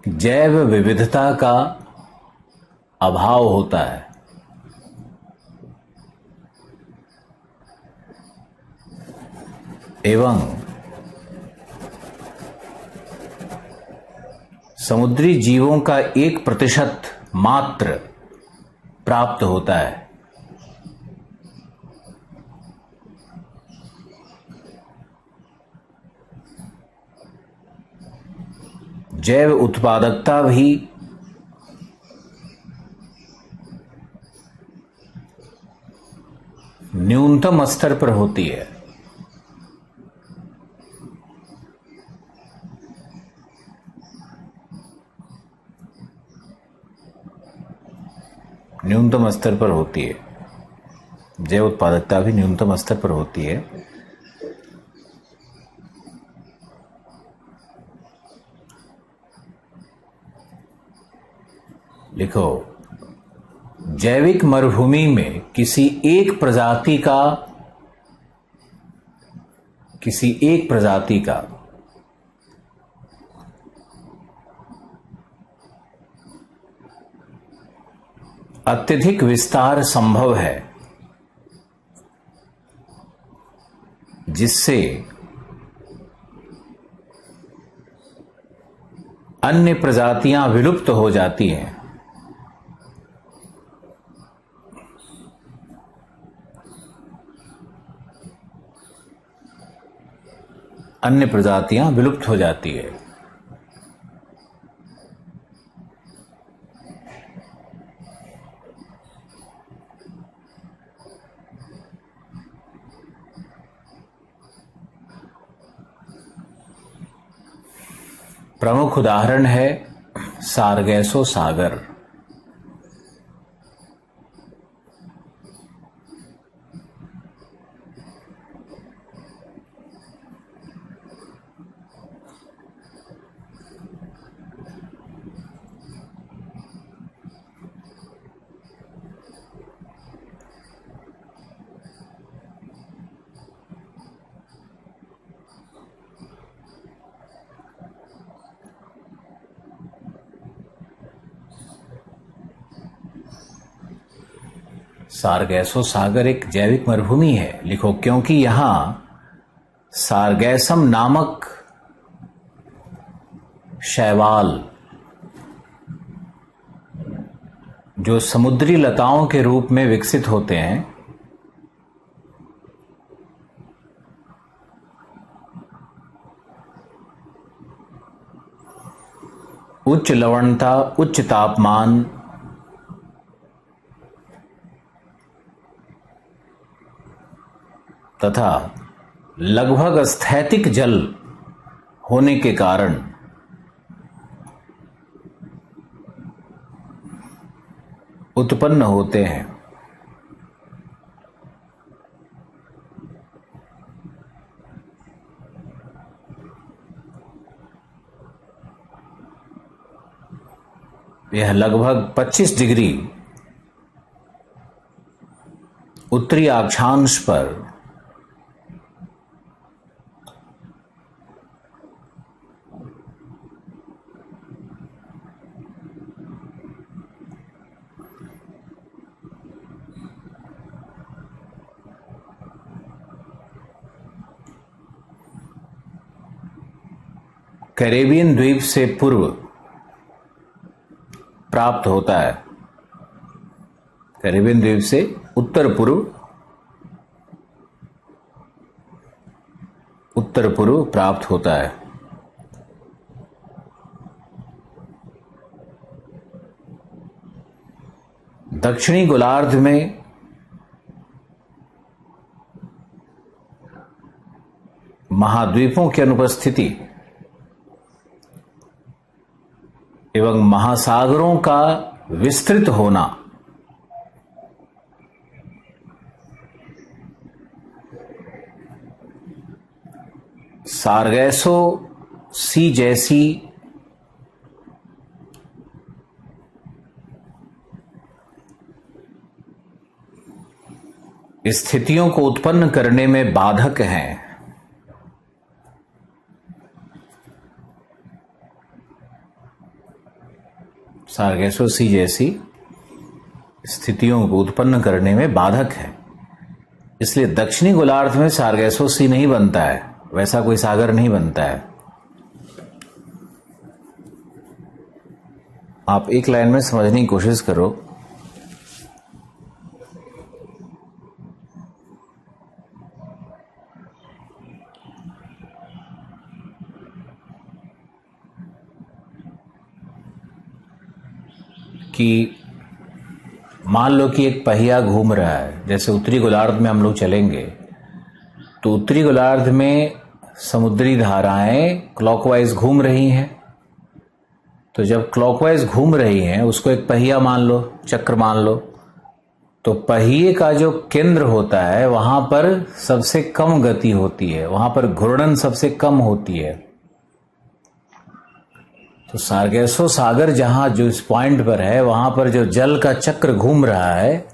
जैव विविधता का अभाव होता है। एवं समुद्री जीवों का 1% मात्र प्राप्त होता है। जैव उत्पादकता भी न्यूनतम स्तर पर होती है। न्यूनतम स्तर पर होती है, जैव उत्पादकता भी न्यूनतम स्तर पर होती है। लिखो, जैविक मरुभूमि में किसी एक प्रजाति का अत्यधिक विस्तार संभव है, जिससे अन्य प्रजातियां विलुप्त हो जाती हैं। अन्य प्रजातियां विलुप्त हो जाती है। प्रमुख उदाहरण है सारगैसो सागर। सारगैसो सागर एक जैविक मरुभूमि है। लिखो क्योंकि यहां सारगैसम नामक शैवाल जो समुद्री लताओं के रूप में विकसित होते हैं, उच्च लवणता, उच्च तापमान तथा लगभग स्थैतिक जल होने के कारण उत्पन्न होते हैं। यह लगभग 25 डिग्री उत्तरी अक्षांश पर कैरेबियन द्वीप से पूर्व प्राप्त होता है। कैरेबियन द्वीप से उत्तर पूर्व प्राप्त होता है। दक्षिणी गोलार्ध में महाद्वीपों की अनुपस्थिति एवं महासागरों का विस्तृत होना सारगैसो सी जैसी स्थितियों को उत्पन्न करने में बाधक हैं। सारगैसो सी जैसी स्थितियों को उत्पन्न करने में बाधक है। इसलिए दक्षिणी गोलार्ध में सारगैसो सी नहीं बनता है, वैसा कोई सागर नहीं बनता है। आप एक लाइन में समझने की कोशिश करो। कि मान लो कि एक पहिया घूम रहा है, जैसे उत्तरी गोलार्ध में हम लोग चलेंगे तो उत्तरी गोलार्ध में समुद्री धाराएं क्लॉकवाइज घूम रही हैं। तो जब क्लॉकवाइज घूम रही हैं, उसको एक पहिया मान लो, चक्र मान लो, तो पहिए का जो केंद्र होता है वहां पर सबसे कम गति होती है, वहां पर घूर्णन सबसे कम होती है। तो सारगैसो सागर जहां जो इस पॉइंट पर है, वहां पर जो जल का चक्र घूम रहा है,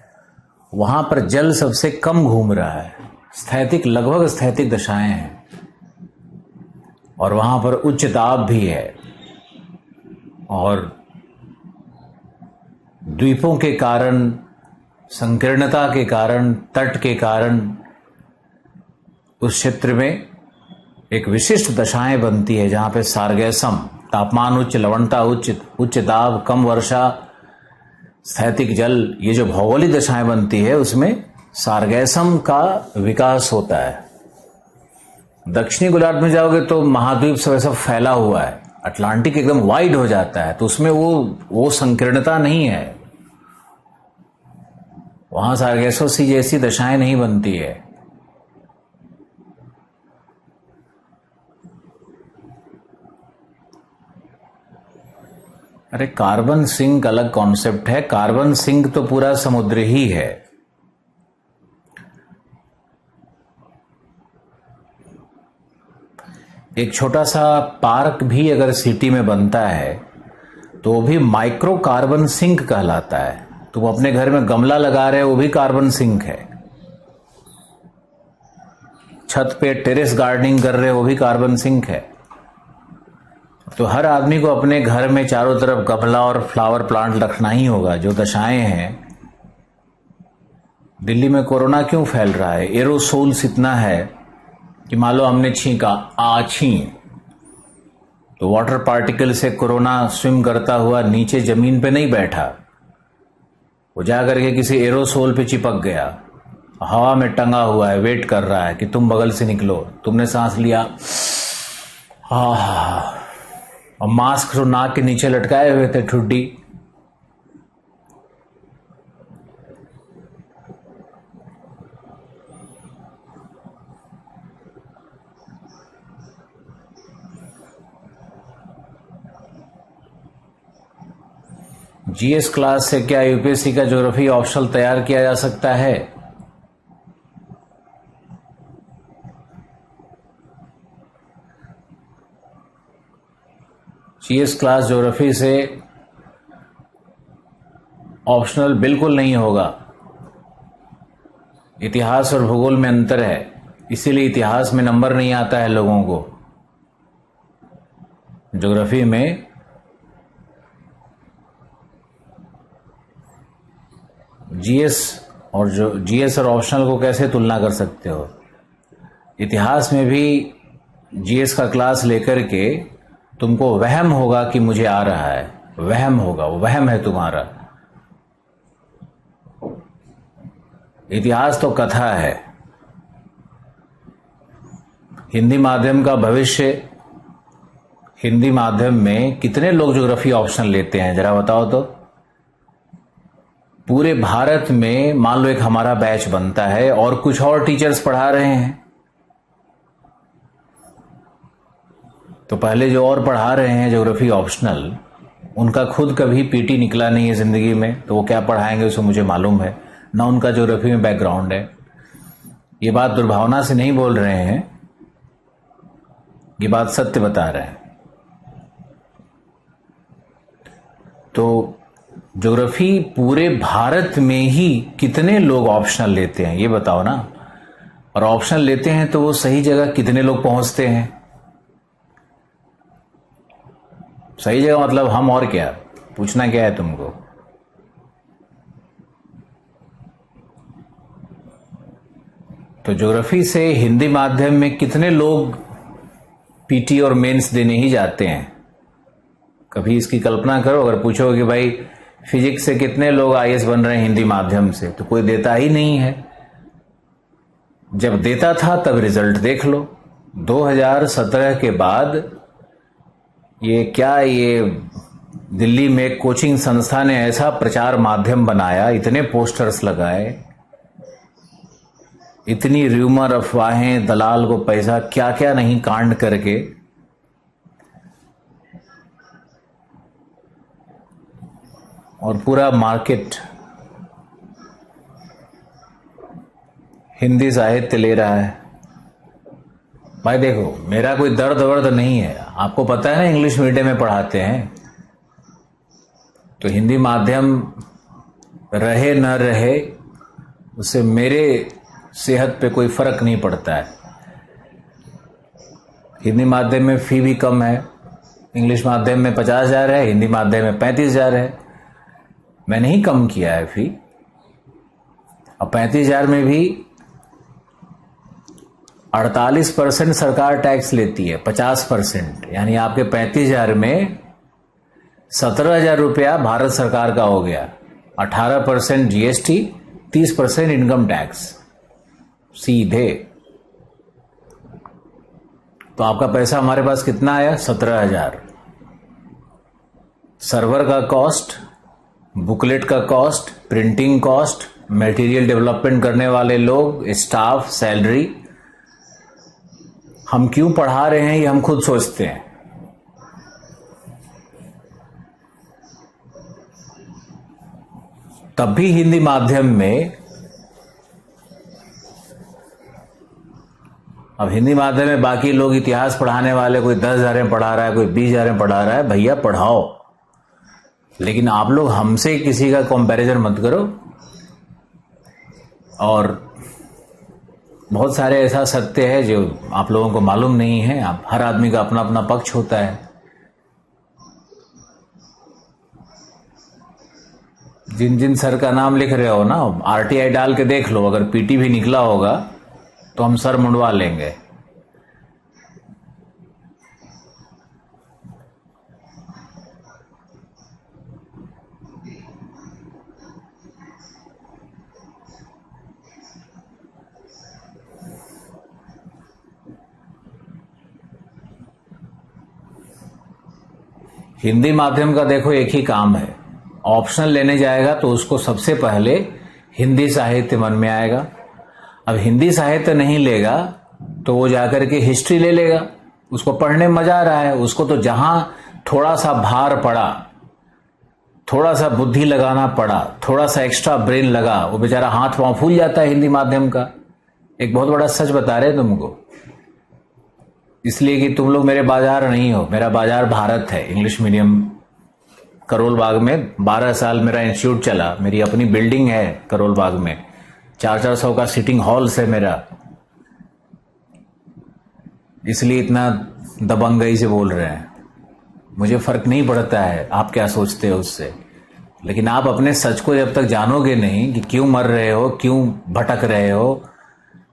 वहां पर जल सबसे कम घूम रहा है। स्थैतिक, लगभग स्थैतिक दशाएं हैं और वहां पर उच्च दाब भी है। और द्वीपों के कारण, संकीर्णता के कारण, तट के कारण उस क्षेत्र में एक विशिष्ट दशाएं बनती है जहां पे सारगैसम, तापमान उच्च, लवणता उच्च दाब, कम वर्षा, स्थैतिक जल, ये जो भौगोलिक दशाएं बनती है उसमें सारगैसम का विकास होता है। दक्षिणी गोलार्ध में जाओगे तो महाद्वीप से वैसा फैला हुआ है, अटलांटिक एकदम वाइड हो जाता है, तो उसमें वो संकीर्णता नहीं है, वहां सारगैसो सी जैसी दशाएं नहीं बनती है। अरे कार्बन सिंक अलग कॉन्सेप्ट है। कार्बन सिंक तो पूरा समुद्र ही है। एक छोटा सा पार्क भी अगर सिटी में बनता है तो वो भी माइक्रो कार्बन सिंक कहलाता है। तुम अपने घर में गमला लगा रहे हो, वो भी कार्बन सिंक है। छत पे टेरेस गार्डनिंग कर रहे हो, वो भी कार्बन सिंक है। तो हर आदमी को अपने घर में चारों तरफ गमला और फ्लावर प्लांट रखना ही होगा। जो दशाएं हैं दिल्ली में कोरोना क्यों फैल रहा है? एरोसोल्स इतना है कि मान लो हमने छींका, आछी, तो वाटर पार्टिकल से कोरोना स्विम करता हुआ नीचे जमीन पे नहीं बैठा, वो जा करके किसी एरोसोल पे चिपक गया, हवा में टंगा हुआ है, वेट कर रहा है कि तुम बगल से निकलो। तुमने सांस लिया, और मास्क तो नाक के नीचे लटकाए हुए थे, ठुड्डी। जीएस क्लास से क्या यूपीएससी का ज्योग्राफी ऑप्शनल तैयार किया जा सकता है? जीएस क्लास ज्योग्राफी से ऑप्शनल बिल्कुल नहीं होगा। इतिहास और भूगोल में अंतर है, इसीलिए इतिहास में नंबर नहीं आता है लोगों को। ज्योग्राफी में जीएस और ऑप्शनल को कैसे तुलना कर सकते हो? इतिहास में भी जीएस का क्लास लेकर के तुमको वहम होगा कि मुझे आ रहा है, वहम होगा, वो वहम है तुम्हारा। इतिहास तो कथा है। हिंदी माध्यम का भविष्य, हिंदी माध्यम में कितने लोग ज्योग्राफी ऑप्शनल लेते हैं जरा बताओ तो? पूरे भारत में मान लो एक हमारा बैच बनता है और कुछ और टीचर्स पढ़ा रहे हैं, तो पहले जो और पढ़ा रहे हैं ज्योग्राफी ऑप्शनल, उनका खुद कभी पीटी निकला नहीं है जिंदगी में, तो वो क्या पढ़ाएंगे उसको मुझे मालूम है ना, उनका ज्योग्राफी में बैकग्राउंड है। ये बात दुर्भावना से नहीं बोल रहे हैं, ये बात सत्य बता रहे हैं। तो ज्योग्राफी पूरे भारत में ही कितने लोग ऑप्शनल लेते हैं ये बताओ ना, और ऑप्शनल लेते हैं तो वो सही जगह कितने लोग पहुंचते हैं? सही जगह मतलब हम, और क्या पूछना क्या है तुमको? तो ज्योग्राफी से हिंदी माध्यम में कितने लोग पीटी और मेंस देने ही जाते हैं? कभी इसकी कल्पना करो, अगर पूछो कि भाई फिजिक्स से कितने लोग आईएएस बन रहे हैं हिंदी माध्यम से, तो कोई देता ही नहीं है। जब देता था तब रिजल्ट देख लो। 2017 के बाद ये दिल्ली में कोचिंग संस्था ने ऐसा प्रचार माध्यम बनाया, इतने पोस्टर्स लगाए, इतनी र्यूमर, अफवाहें, दलाल को पैसा, क्या क्या नहीं कांड करके और पूरा मार्केट हिंदी साहित्य ले रहा है। भाई देखो, मेरा कोई दर्द वर्द नहीं है, आपको पता है ना इंग्लिश मीडियम में पढ़ाते हैं, तो हिंदी माध्यम रहे न रहे उससे मेरे सेहत पे कोई फर्क नहीं पड़ता है। हिंदी माध्यम में फी भी कम है, इंग्लिश माध्यम में 50,000 है, हिंदी माध्यम में 35,000 है। मैंने ही कम किया है फी, और 35,000 में भी 48% सरकार टैक्स लेती है, 50%, यानी आपके 35,000 में 17,000 रुपया भारत सरकार का हो गया, 18% जीएसटी, 30% इनकम टैक्स सीधे। तो आपका पैसा हमारे पास कितना आया? 17,000। सर्वर का कॉस्ट, बुकलेट का cost, printing cost, material development करने वाले लोग, स्टाफ, सैलरी। हम क्यों पढ़ा रहे हैं ये हम खुद सोचते हैं। तब भी हिंदी माध्यम में, अब हिंदी माध्यम में बाकी लोग इतिहास पढ़ाने वाले, कोई 10,000 में पढ़ा रहा है, कोई 20,000 में पढ़ा रहा है, भैया पढ़ाओ, लेकिन आप लोग हमसे किसी का कंपैरिजन मत करो। और बहुत सारे ऐसा सत्य है जो आप लोगों को मालूम नहीं है। आप, हर आदमी का अपना अपना पक्ष होता है। जिन जिन सर का नाम लिख रहे हो ना, आरटीआई डाल के देख लो, अगर पीटी भी निकला होगा तो हम सर मुंडवा लेंगे। हिंदी माध्यम का देखो एक ही काम है, ऑप्शनल लेने जाएगा तो उसको सबसे पहले हिंदी साहित्य मन में आएगा। अब हिंदी साहित्य नहीं लेगा तो वो जाकर के हिस्ट्री ले लेगा, उसको पढ़ने में मजा आ रहा है, उसको तो जहां थोड़ा सा भार पड़ा, थोड़ा सा बुद्धि लगाना पड़ा, थोड़ा सा एक्स्ट्रा ब्रेन लगा, वो बेचारा हाथ पांव फूल जाता है हिंदी माध्यम का। एक बहुत बड़ा सच बता रहे तुमको, इसलिए कि तुम लोग मेरे बाजार नहीं हो, मेरा बाजार भारत है। इंग्लिश मीडियम करोल बाग में 12 साल मेरा इंस्टीट्यूट चला, मेरी अपनी बिल्डिंग है करोल बाग में, 400 का सिटिंग हॉल्स है मेरा, इसलिए इतना दबंगई से बोल रहे हैं। मुझे फर्क नहीं पड़ता है आप क्या सोचते हो उससे, लेकिन आप अपने सच को जब तक जानोगे नहीं कि क्यों मर रहे हो, क्यों भटक रहे हो,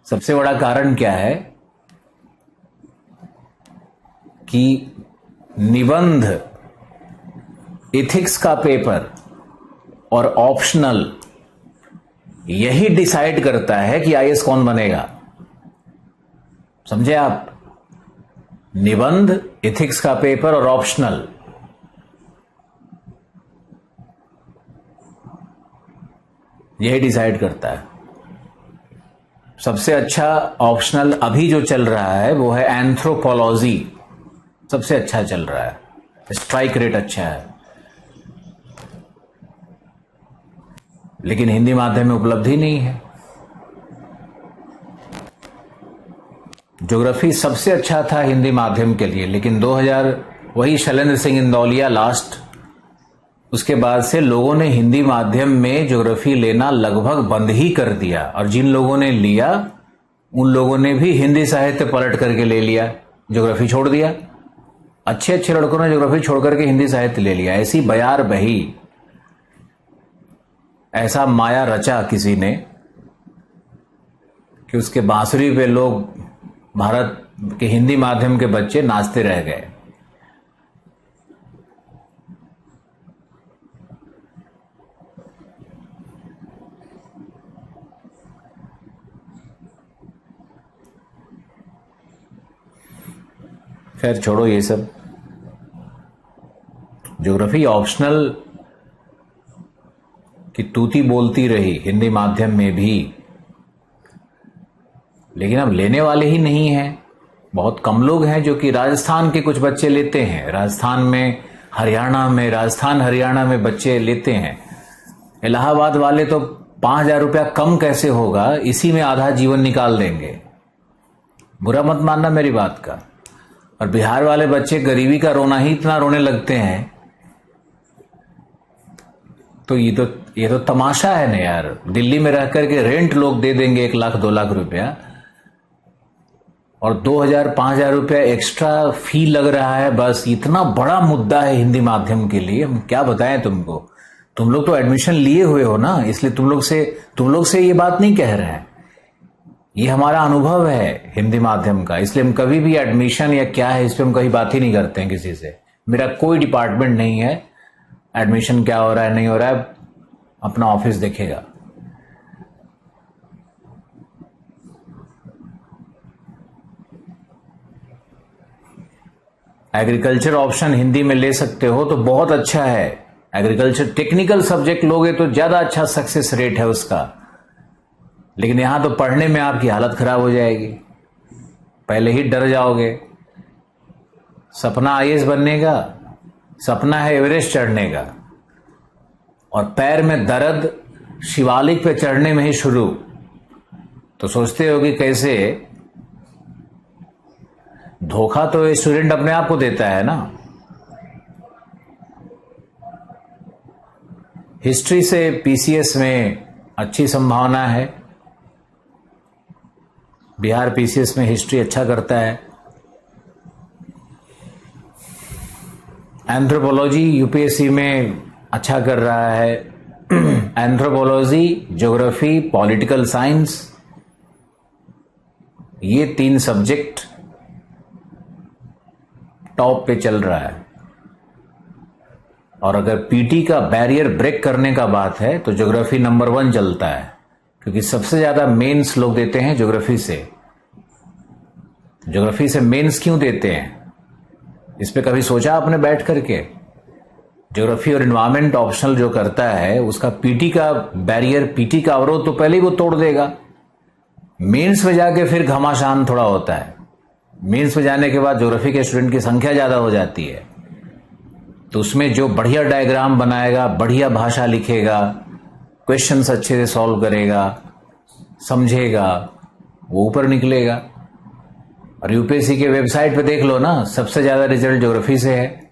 सबसे बड़ा कारण क्या है कि निबंध, एथिक्स का पेपर और ऑप्शनल यही डिसाइड करता है कि आईएएस कौन बनेगा। समझे आप? निबंध, एथिक्स का पेपर और ऑप्शनल, यही डिसाइड करता है। सबसे अच्छा ऑप्शनल अभी जो चल रहा है वो है एंथ्रोपोलॉजी, सबसे अच्छा चल रहा है, स्ट्राइक रेट अच्छा है, लेकिन हिंदी माध्यम में उपलब्धि नहीं है। ज्योग्राफी सबसे अच्छा था हिंदी माध्यम के लिए, लेकिन 2000 वही शैलेंद्र सिंह इंदौलिया लास्ट, उसके बाद से लोगों ने हिंदी माध्यम में ज्योग्राफी लेना लगभग बंद ही कर दिया, और जिन लोगों ने लिया उन लोगों ने भी हिंदी साहित्य पलट करके ले लिया, ज्योग्राफी छोड़ दिया। अच्छे अच्छे लड़कों ने ज्योग्राफी छोड़ करके हिंदी साहित्य ले लिया। ऐसी बयार बही, ऐसा माया रचा किसी ने कि उसके बांसुरी पे लोग, भारत के हिंदी माध्यम के बच्चे नाचते रह गए। खैर छोड़ो ये सब, ज्योग्राफी ऑप्शनल की तूती बोलती रही हिंदी माध्यम में भी, लेकिन अब लेने वाले ही नहीं हैं। बहुत कम लोग हैं जो कि, राजस्थान के कुछ बच्चे लेते हैं, राजस्थान में, हरियाणा में, राजस्थान हरियाणा में बच्चे लेते हैं। इलाहाबाद वाले तो 5,000 रुपया कम कैसे होगा, इसी में आधा जीवन निकाल देंगे। बुरा मत मानना मेरी बात का। और बिहार वाले बच्चे गरीबी का रोना ही इतना रोने लगते हैं, तो ये तो तमाशा है ना यार। दिल्ली में रह करके रेंट लोग दे देंगे 1 लाख 2 लाख रुपया, और 2,000 5,000 रुपया एक्स्ट्रा फी लग रहा है। बस इतना बड़ा मुद्दा है हिंदी माध्यम के लिए, हम क्या बताएं तुमको। तुम लोग तो एडमिशन लिए हुए हो ना, इसलिए तुम लोग से ये बात नहीं कह रहे हैं, ये हमारा अनुभव है हिंदी माध्यम का, इसलिए हम कभी भी एडमिशन या क्या है इस पर हम कभी बात ही नहीं करते हैं किसी से। मेरा कोई डिपार्टमेंट नहीं है, एडमिशन क्या हो रहा है नहीं हो रहा है अपना ऑफिस देखेगा। एग्रीकल्चर ऑप्शन हिंदी में ले सकते हो तो बहुत अच्छा है। एग्रीकल्चर टेक्निकल सब्जेक्ट लोगे तो ज्यादा अच्छा सक्सेस रेट है उसका, लेकिन यहां तो पढ़ने में आपकी हालत खराब हो जाएगी, पहले ही डर जाओगे। सपना आईएएस बनने का, सपना है एवरेस्ट चढ़ने का, और पैर में दर्द शिवालिक पे चढ़ने में ही शुरू। तो सोचते हो कि कैसे, धोखा तो स्टूडेंट अपने आप को देता है ना। हिस्ट्री से पीसीएस में अच्छी संभावना है, बिहार पीसीएस में हिस्ट्री अच्छा करता है। एंथ्रोपोलॉजी यूपीएससी में अच्छा कर रहा है, एंथ्रोपोलॉजी, ज्योग्राफी, पॉलिटिकल साइंस, ये 3 सब्जेक्ट टॉप पे चल रहा है। और अगर पीटी का बैरियर ब्रेक करने का बात है तो ज्योग्राफी नंबर 1 चलता है, क्योंकि सबसे ज्यादा मेंस लोग देते हैं ज्योग्राफी से। ज्योग्राफी से मेंस क्यों देते हैं, इस पे कभी सोचा आपने बैठ करके? ज्योग्राफी और एनवायरमेंट ऑप्शनल जो करता है उसका पीटी का बैरियर, पीटी का अवरोध तो पहले ही वो तोड़ देगा। मेंस में जाके फिर घमासान थोड़ा होता है। मेंस में जाने के बाद ज्योग्राफी के स्टूडेंट की संख्या ज्यादा हो जाती है, तो उसमें जो बढ़िया डायग्राम बनाएगा, बढ़िया भाषा लिखेगा, क्वेश्चंस अच्छे से सॉल्व करेगा, समझेगा, वो ऊपर निकलेगा। और यूपीएससी के वेबसाइट पे देख लो ना, सबसे ज्यादा रिजल्ट ज्योग्राफी से है।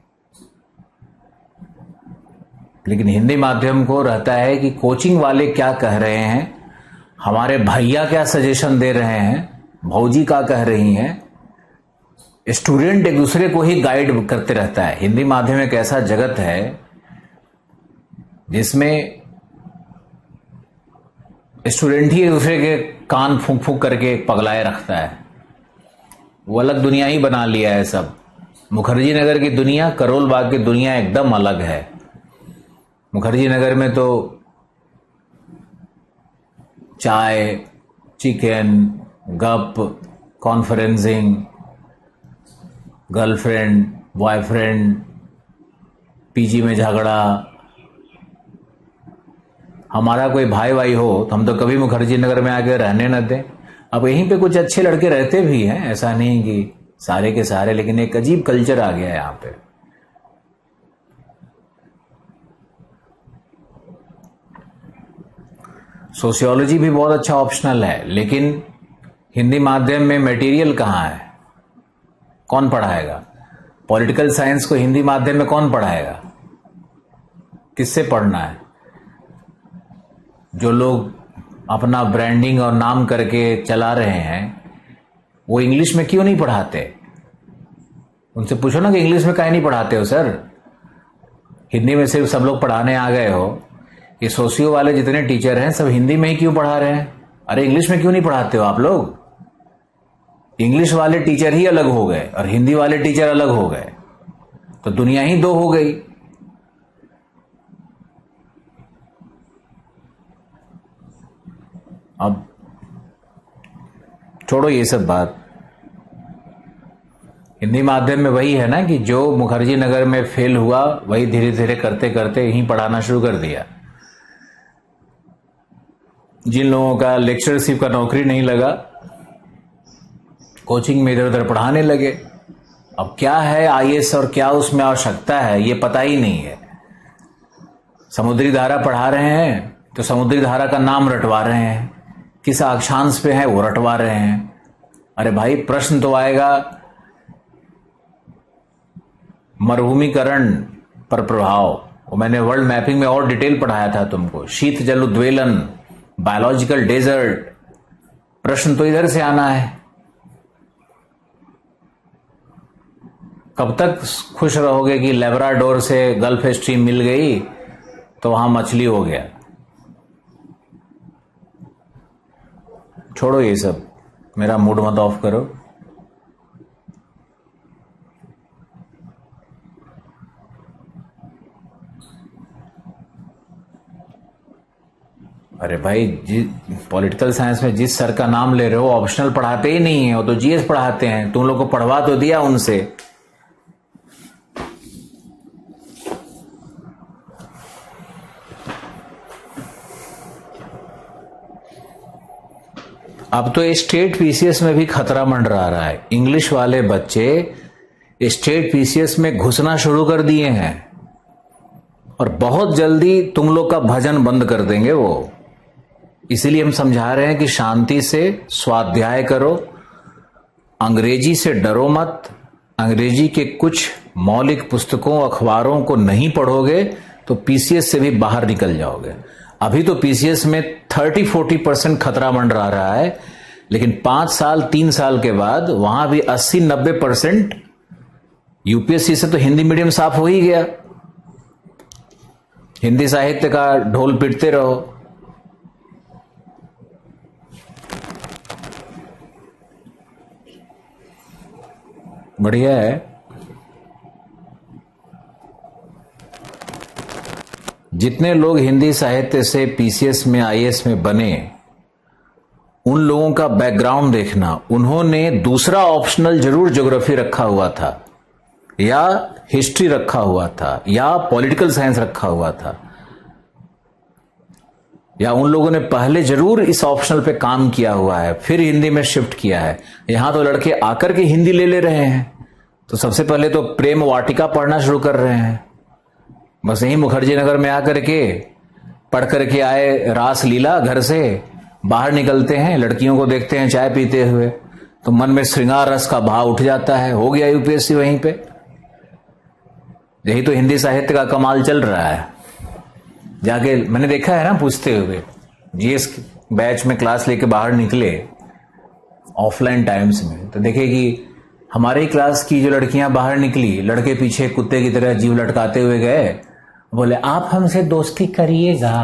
लेकिन हिंदी माध्यम को रहता है कि कोचिंग वाले क्या कह रहे हैं, हमारे भैया क्या सजेशन दे रहे हैं, भौजी क्या कह रही हैं, स्टूडेंट एक दूसरे को ही गाइड करते रहता है। हिंदी माध्यम एक ऐसा जगत है जिसमें स्टूडेंट ही एक दूसरे के कान फूंक फूंक करके पगलाए रखता है। वो अलग दुनिया ही बना लिया है सब। मुखर्जी नगर की दुनिया, करोल बाग की दुनिया एकदम अलग है। मुखर्जी नगर में तो चाय, चिकन, गप, कॉन्फ्रेंसिंग, गर्लफ्रेंड, बॉयफ्रेंड, पीजी में झगड़ा। हमारा कोई भाई भाई हो तो हम तो कभी मुखर्जी नगर में आके रहने न दें। अब यहीं पे कुछ अच्छे लड़के रहते भी हैं, ऐसा नहीं कि सारे के सारे, लेकिन एक अजीब कल्चर आ गया है यहां पे। सोशियोलॉजी भी बहुत अच्छा ऑप्शनल है, लेकिन हिंदी माध्यम में मटेरियल कहाँ है, कौन पढ़ाएगा? पॉलिटिकल साइंस को हिंदी माध्यम में कौन पढ़ाएगा? किससे पढ़ना है? जो लोग अपना ब्रांडिंग और नाम करके चला रहे हैं वो इंग्लिश में क्यों नहीं पढ़ाते? उनसे पूछो ना कि इंग्लिश में काहे नहीं पढ़ाते हो सर, हिंदी में सिर्फ सब लोग पढ़ाने आ गए हो। ये सोशियो वाले जितने टीचर हैं सब हिंदी में ही क्यों पढ़ा रहे हैं? अरे इंग्लिश में क्यों नहीं पढ़ाते हो आप लोग? इंग्लिश वाले टीचर ही अलग हो गए और हिंदी वाले टीचर अलग हो गए, तो दुनिया ही 2 हो गई। अब छोड़ो ये सब बात। हिंदी माध्यम में वही है ना कि जो मुखर्जी नगर में फेल हुआ वही धीरे धीरे करते करते यहीं पढ़ाना शुरू कर दिया। जिन लोगों का लेक्चरशिप का नौकरी नहीं लगा, कोचिंग में इधर उधर पढ़ाने लगे। अब क्या है आईएएस और क्या उसमें आवश्यकता है ये पता ही नहीं है। समुद्री धारा पढ़ा रहे हैं तो समुद्री धारा का नाम रटवा रहे हैं, किस अक्षांश पे है वो रटवा रहे हैं। अरे भाई प्रश्न तो आएगा मरुभूमिकरण पर प्रभाव, वो मैंने वर्ल्ड मैपिंग में और डिटेल पढ़ाया था तुमको। शीत जल उद्वेलन, बायोलॉजिकल डेजर्ट, प्रश्न तो इधर से आना है। कब तक खुश रहोगे कि लेब्राडोर से गल्फ स्ट्रीम मिल गई तो वहां मछली हो गया? छोड़ो ये सब, मेरा मूड मत ऑफ करो। अरे भाई पॉलिटिकल साइंस में जिस सर का नाम ले रहे हो ऑप्शनल पढ़ाते ही नहीं है, वो तो जीएस पढ़ाते हैं। तुम लोग को पढ़वा तो दिया उनसे। अब तो स्टेट पीसीएस में भी खतरा मंडरा रहा है। इंग्लिश वाले बच्चे स्टेट पीसीएस में घुसना शुरू कर दिए हैं और बहुत जल्दी तुम लोग का भजन बंद कर देंगे वो। इसीलिए हम समझा रहे हैं कि शांति से स्वाध्याय करो, अंग्रेजी से डरो मत। अंग्रेजी के कुछ मौलिक पुस्तकों अखबारों को नहीं पढ़ोगे तो पीसीएस से भी बाहर निकल जाओगे। अभी तो पीसीएस में 30-40% खतरा मंडरा रहा है, लेकिन 5 साल 3 साल के बाद वहां भी 80-90% यूपीएससी से तो हिंदी मीडियम साफ हो ही गया। हिंदी साहित्य का ढोल पीटते रहो। बढ़िया है। जितने लोग हिंदी साहित्य से पीसीएस में, आईएएस में बने, उन लोगों का बैकग्राउंड देखना। उन्होंने दूसरा ऑप्शनल जरूर ज्योग्राफी रखा हुआ था, या हिस्ट्री रखा हुआ था, या पॉलिटिकल साइंस रखा हुआ था, या उन लोगों ने पहले जरूर इस ऑप्शनल पे काम किया हुआ है, फिर हिंदी में शिफ्ट किया है। यहां तो लड़के आकर के हिंदी ले रहे हैं, तो सबसे पहले तो प्रेम वाटिका पढ़ना शुरू कर रहे हैं। बस यही मुखर्जी नगर में आकर के पढ़ करके आए रास लीला, घर से बाहर निकलते हैं, लड़कियों को देखते हैं चाय पीते हुए, तो मन में श्रृंगार रस का भाव उठ जाता है, हो गया यूपीएससी वहीं पे। यही तो हिंदी साहित्य का कमाल चल रहा है। जाके मैंने देखा है ना, पूछते हुए जीएस बैच में क्लास लेके बाहर निकले ऑफलाइन टाइम्स में, तो देखे कि हमारे ही क्लास की जो लड़कियां बाहर निकली, लड़के पीछे कुत्ते की तरह जीव लटकाते हुए गए, बोले आप हमसे दोस्ती करिएगा।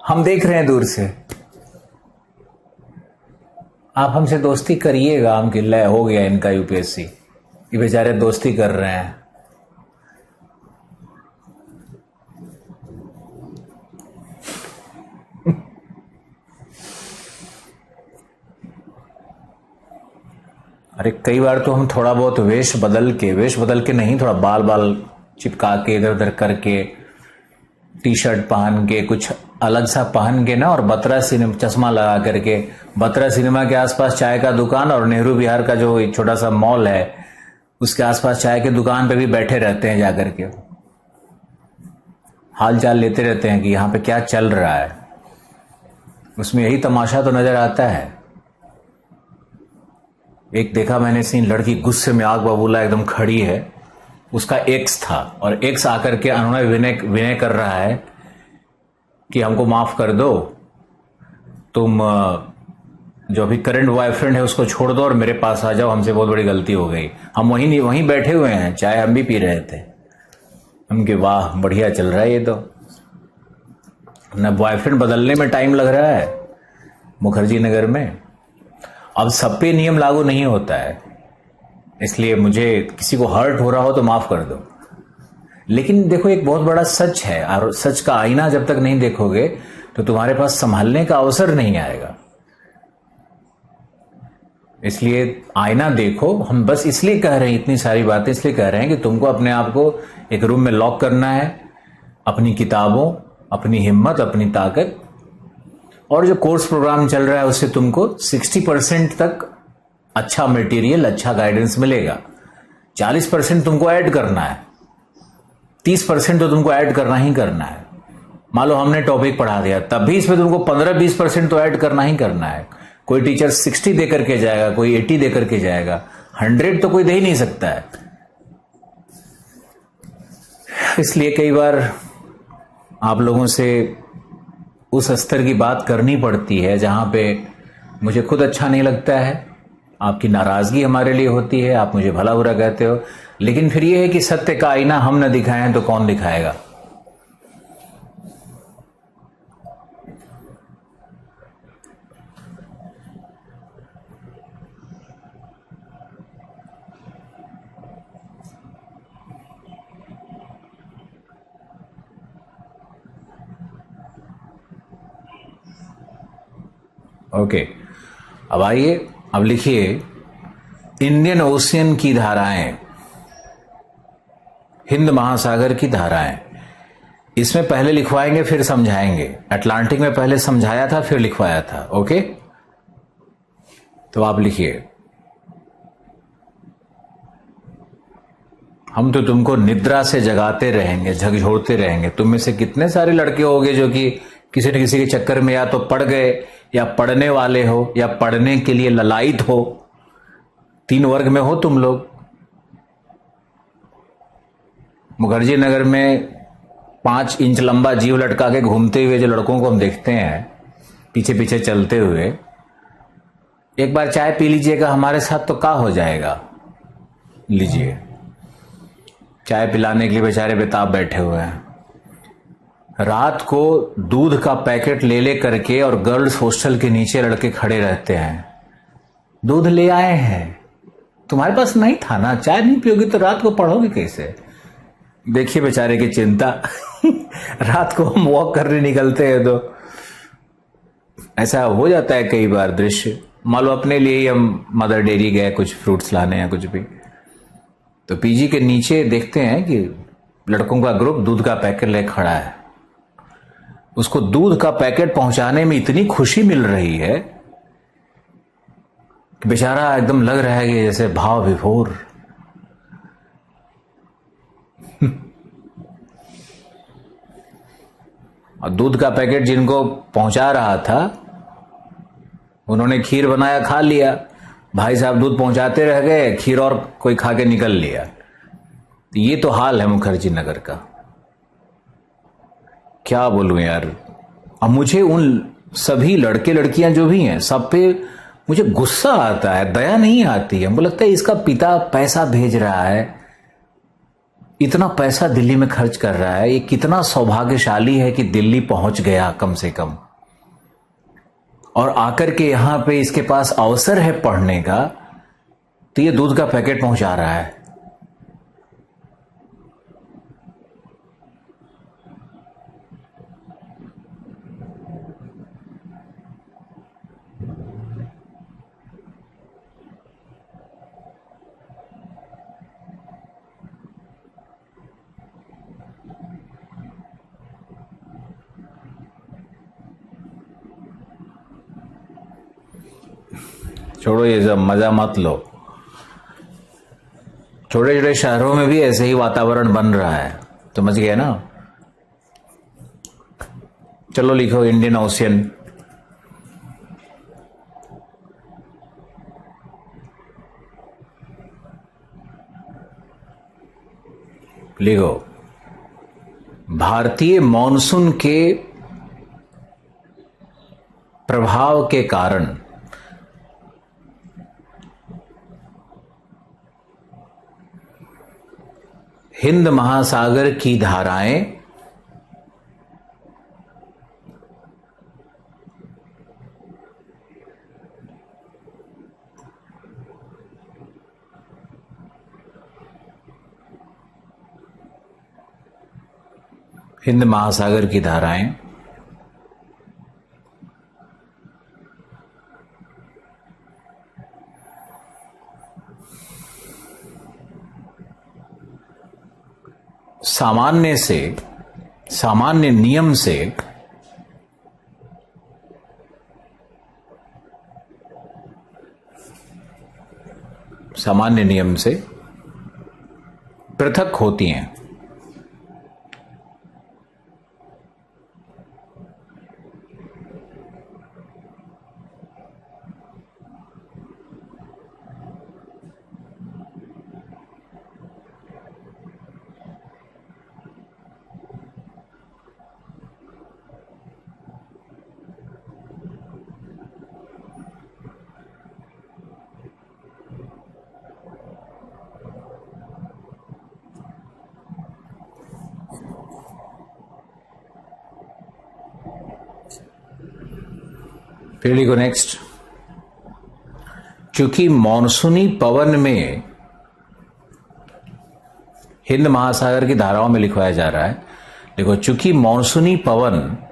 हम देख रहे हैं दूर से, आप हमसे दोस्ती करिएगा। हम कि ले हो गया इनका यूपीएससी, ये बेचारे दोस्ती कर रहे हैं। अरे कई बार तो हम थोड़ा बहुत वेश बदल के नहीं, थोड़ा बाल बाल चिपका के इधर उधर करके, टी शर्ट पहन के, कुछ अलग सा पहन के ना, और बत्रा सिनेमा चश्मा लगा करके, बत्रा सिनेमा के आसपास चाय का दुकान और नेहरू विहार का जो एक छोटा सा मॉल है, उसके आसपास चाय की दुकान पे भी बैठे रहते हैं, जाकर के हाल चाल लेते रहते हैं कि यहाँ पे क्या चल रहा है। उसमें यही तमाशा तो नजर आता है। एक देखा मैंने सीन, लड़की गुस्से में आग बबूला एकदम खड़ी है, उसका एक्स था, और एक्स आकर के उन्होंने विनय कर रहा है कि हमको माफ कर दो, तुम जो अभी करंट बॉयफ्रेंड है उसको छोड़ दो और मेरे पास आ जाओ, हमसे बहुत बड़ी गलती हो गई। हम वहीं बैठे हुए हैं, चाय हम भी पी रहे थे। हम कि वाह बढ़िया चल रहा है ये तो, न बॉयफ्रेंड बदलने में टाइम लग रहा है मुखर्जी नगर में। अब सब पे नियम लागू नहीं होता है, इसलिए मुझे किसी को हर्ट हो रहा हो तो माफ कर दो। लेकिन देखो एक बहुत बड़ा सच है, और सच का आईना जब तक नहीं देखोगे तो तुम्हारे पास संभालने का अवसर नहीं आएगा। इसलिए आईना देखो। हम बस इसलिए कह रहे हैं, इतनी सारी बातें इसलिए कह रहे हैं कि तुमको अपने आप को एक रूम में लॉक करना है, अपनी किताबों, अपनी हिम्मत, अपनी ताकत, और जो कोर्स प्रोग्राम चल रहा है उससे तुमको 60% तक अच्छा मटेरियल, अच्छा गाइडेंस मिलेगा। 40% तुमको ऐड करना है, 30% तो तुमको ऐड करना ही करना है। मान लो हमने टॉपिक पढ़ा दिया, तब भी इसमें तुमको 15-20% तो ऐड करना ही करना है। कोई टीचर 60 दे करके जाएगा, कोई 80 दे करके जाएगा, 100 तो कोई दे ही नहीं सकता है। इसलिए कई बार आप लोगों से उस स्तर की बात करनी पड़ती है जहां पे मुझे खुद अच्छा नहीं लगता है। आपकी नाराजगी हमारे लिए होती है, आप मुझे भला बुरा कहते हो, लेकिन फिर यह है कि सत्य का आईना हम न दिखाएं तो कौन दिखाएगा। ओके, अब आइए, अब लिखिए इंडियन ओशियन की धाराएं, हिंद महासागर की धाराएं। इसमें पहले लिखवाएंगे फिर समझाएंगे। अटलांटिक में पहले समझाया था फिर लिखवाया था। ओके, तो आप लिखिए, हम तो तुमको निद्रा से जगाते रहेंगे, झकझोरते रहेंगे। तुम में से कितने सारे लड़के होंगे जो कि किसी न किसी के चक्कर में या तो पढ़ गए, या पढ़ने वाले हो, या पढ़ने के लिए ललायित हो। 3 वर्ग में हो तुम लोग। मुखर्जी नगर में 5 इंच लंबा जीव लटका के घूमते हुए जो लड़कों को हम देखते हैं पीछे पीछे चलते हुए, एक बार चाय पी लीजिएगा हमारे साथ तो क्या हो जाएगा। लीजिए, चाय पिलाने के लिए बेचारे बेताब बैठे हुए हैं। रात को दूध का पैकेट ले ले करके और गर्ल्स हॉस्टल के नीचे लड़के खड़े रहते हैं, दूध ले आए हैं। तुम्हारे पास नहीं था ना, चाय नहीं पियोगी तो रात को पढ़ोगे कैसे? देखिए बेचारे की चिंता। रात को हम वॉक करने निकलते हैं तो ऐसा हो जाता है कई बार दृश्य। मान लो अपने लिए ही हम मदर डेयरी गए कुछ फ्रूट्स लाने या कुछ भी, तो पीजी के नीचे देखते हैं कि लड़कों का ग्रुप दूध का पैकेट ले खड़ा है। उसको दूध का पैकेट पहुंचाने में इतनी खुशी मिल रही है कि बेचारा एकदम लग रहा है कि जैसे भाव विभोर। और दूध का पैकेट जिनको पहुंचा रहा था उन्होंने खीर बनाया, खा लिया। भाई साहब दूध पहुंचाते रह गए, खीर और कोई खा के निकल लिया। ये तो हाल है मुखर्जी नगर का। क्या बोलूं यार। अब मुझे उन सभी लड़के लड़कियां जो भी हैं सब पे मुझे गुस्सा आता है, दया नहीं आती है। मुझे लगता है इसका पिता पैसा भेज रहा है, इतना पैसा दिल्ली में खर्च कर रहा है, ये कितना सौभाग्यशाली है कि दिल्ली पहुंच गया कम से कम, और आकर के यहां पे इसके पास अवसर है पढ़ने का, तो ये दूध का पैकेट पहुंचा रहा है। छोड़ो ये सब, मजा मत लो। छोटे छोटे शहरों में भी ऐसे ही वातावरण बन रहा है, समझ गए ना। चलो लिखो इंडियन ओशियन। लिखो भारतीय मॉनसून के प्रभाव के कारण हिंद महासागर की धाराएं हिंद महासागर की धाराएं सामान्य नियम से पृथक होती हैं। फिर लिखो नेक्स्ट। चूंकि मॉनसूनी पवन में हिंद महासागर की धाराओं में लिखवाया जा रहा है। देखो चूंकि मॉनसूनी पवन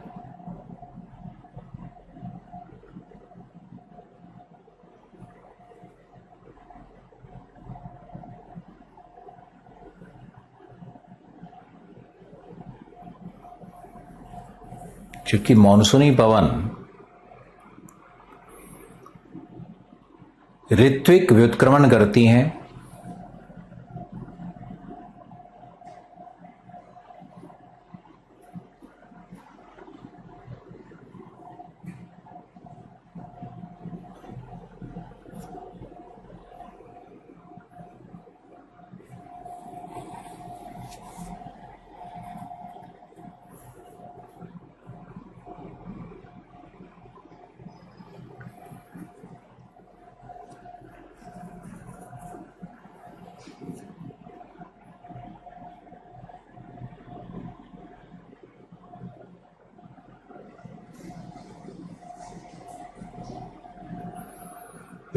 ऋत्विक व्युत्क्रमण करती हैं,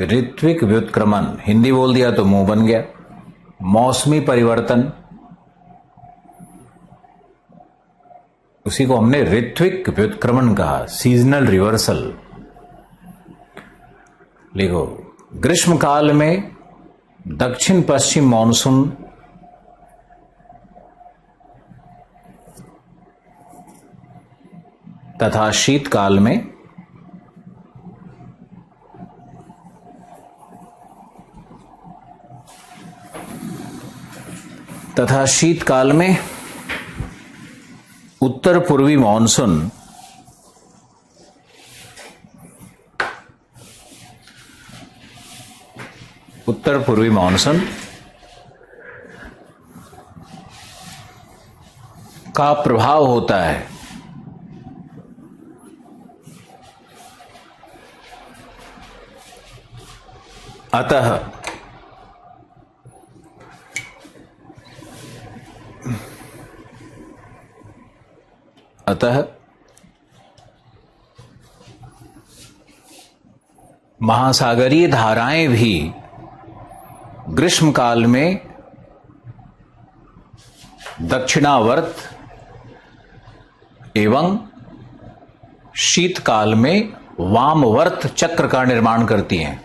ऋत्विक व्युत्क्रमण, हिंदी बोल दिया तो मुंह बन गया। मौसमी परिवर्तन, उसी को हमने ऋत्विक व्युत्क्रमण कहा, सीजनल रिवर्सल। लिखो, ग्रीष्म काल में दक्षिण पश्चिम मॉनसून तथा शीतकाल में उत्तर पूर्वी मॉनसून का प्रभाव होता है। अतः महासागरीय धाराएं भी ग्रीष्मकाल में दक्षिणावर्त एवं शीतकाल में वामवर्त चक्र का निर्माण करती हैं।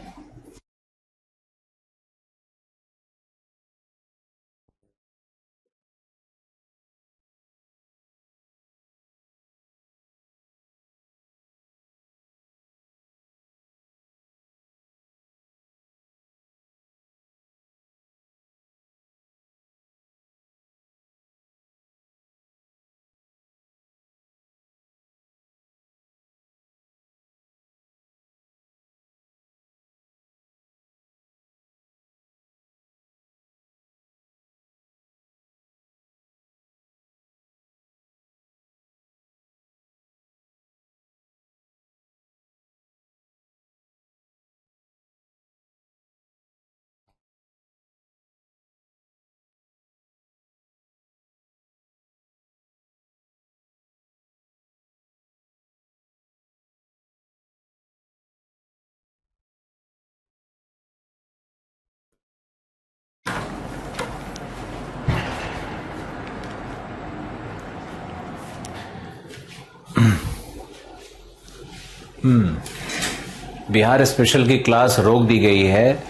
बिहार स्पेशल की क्लास रोक दी गई है।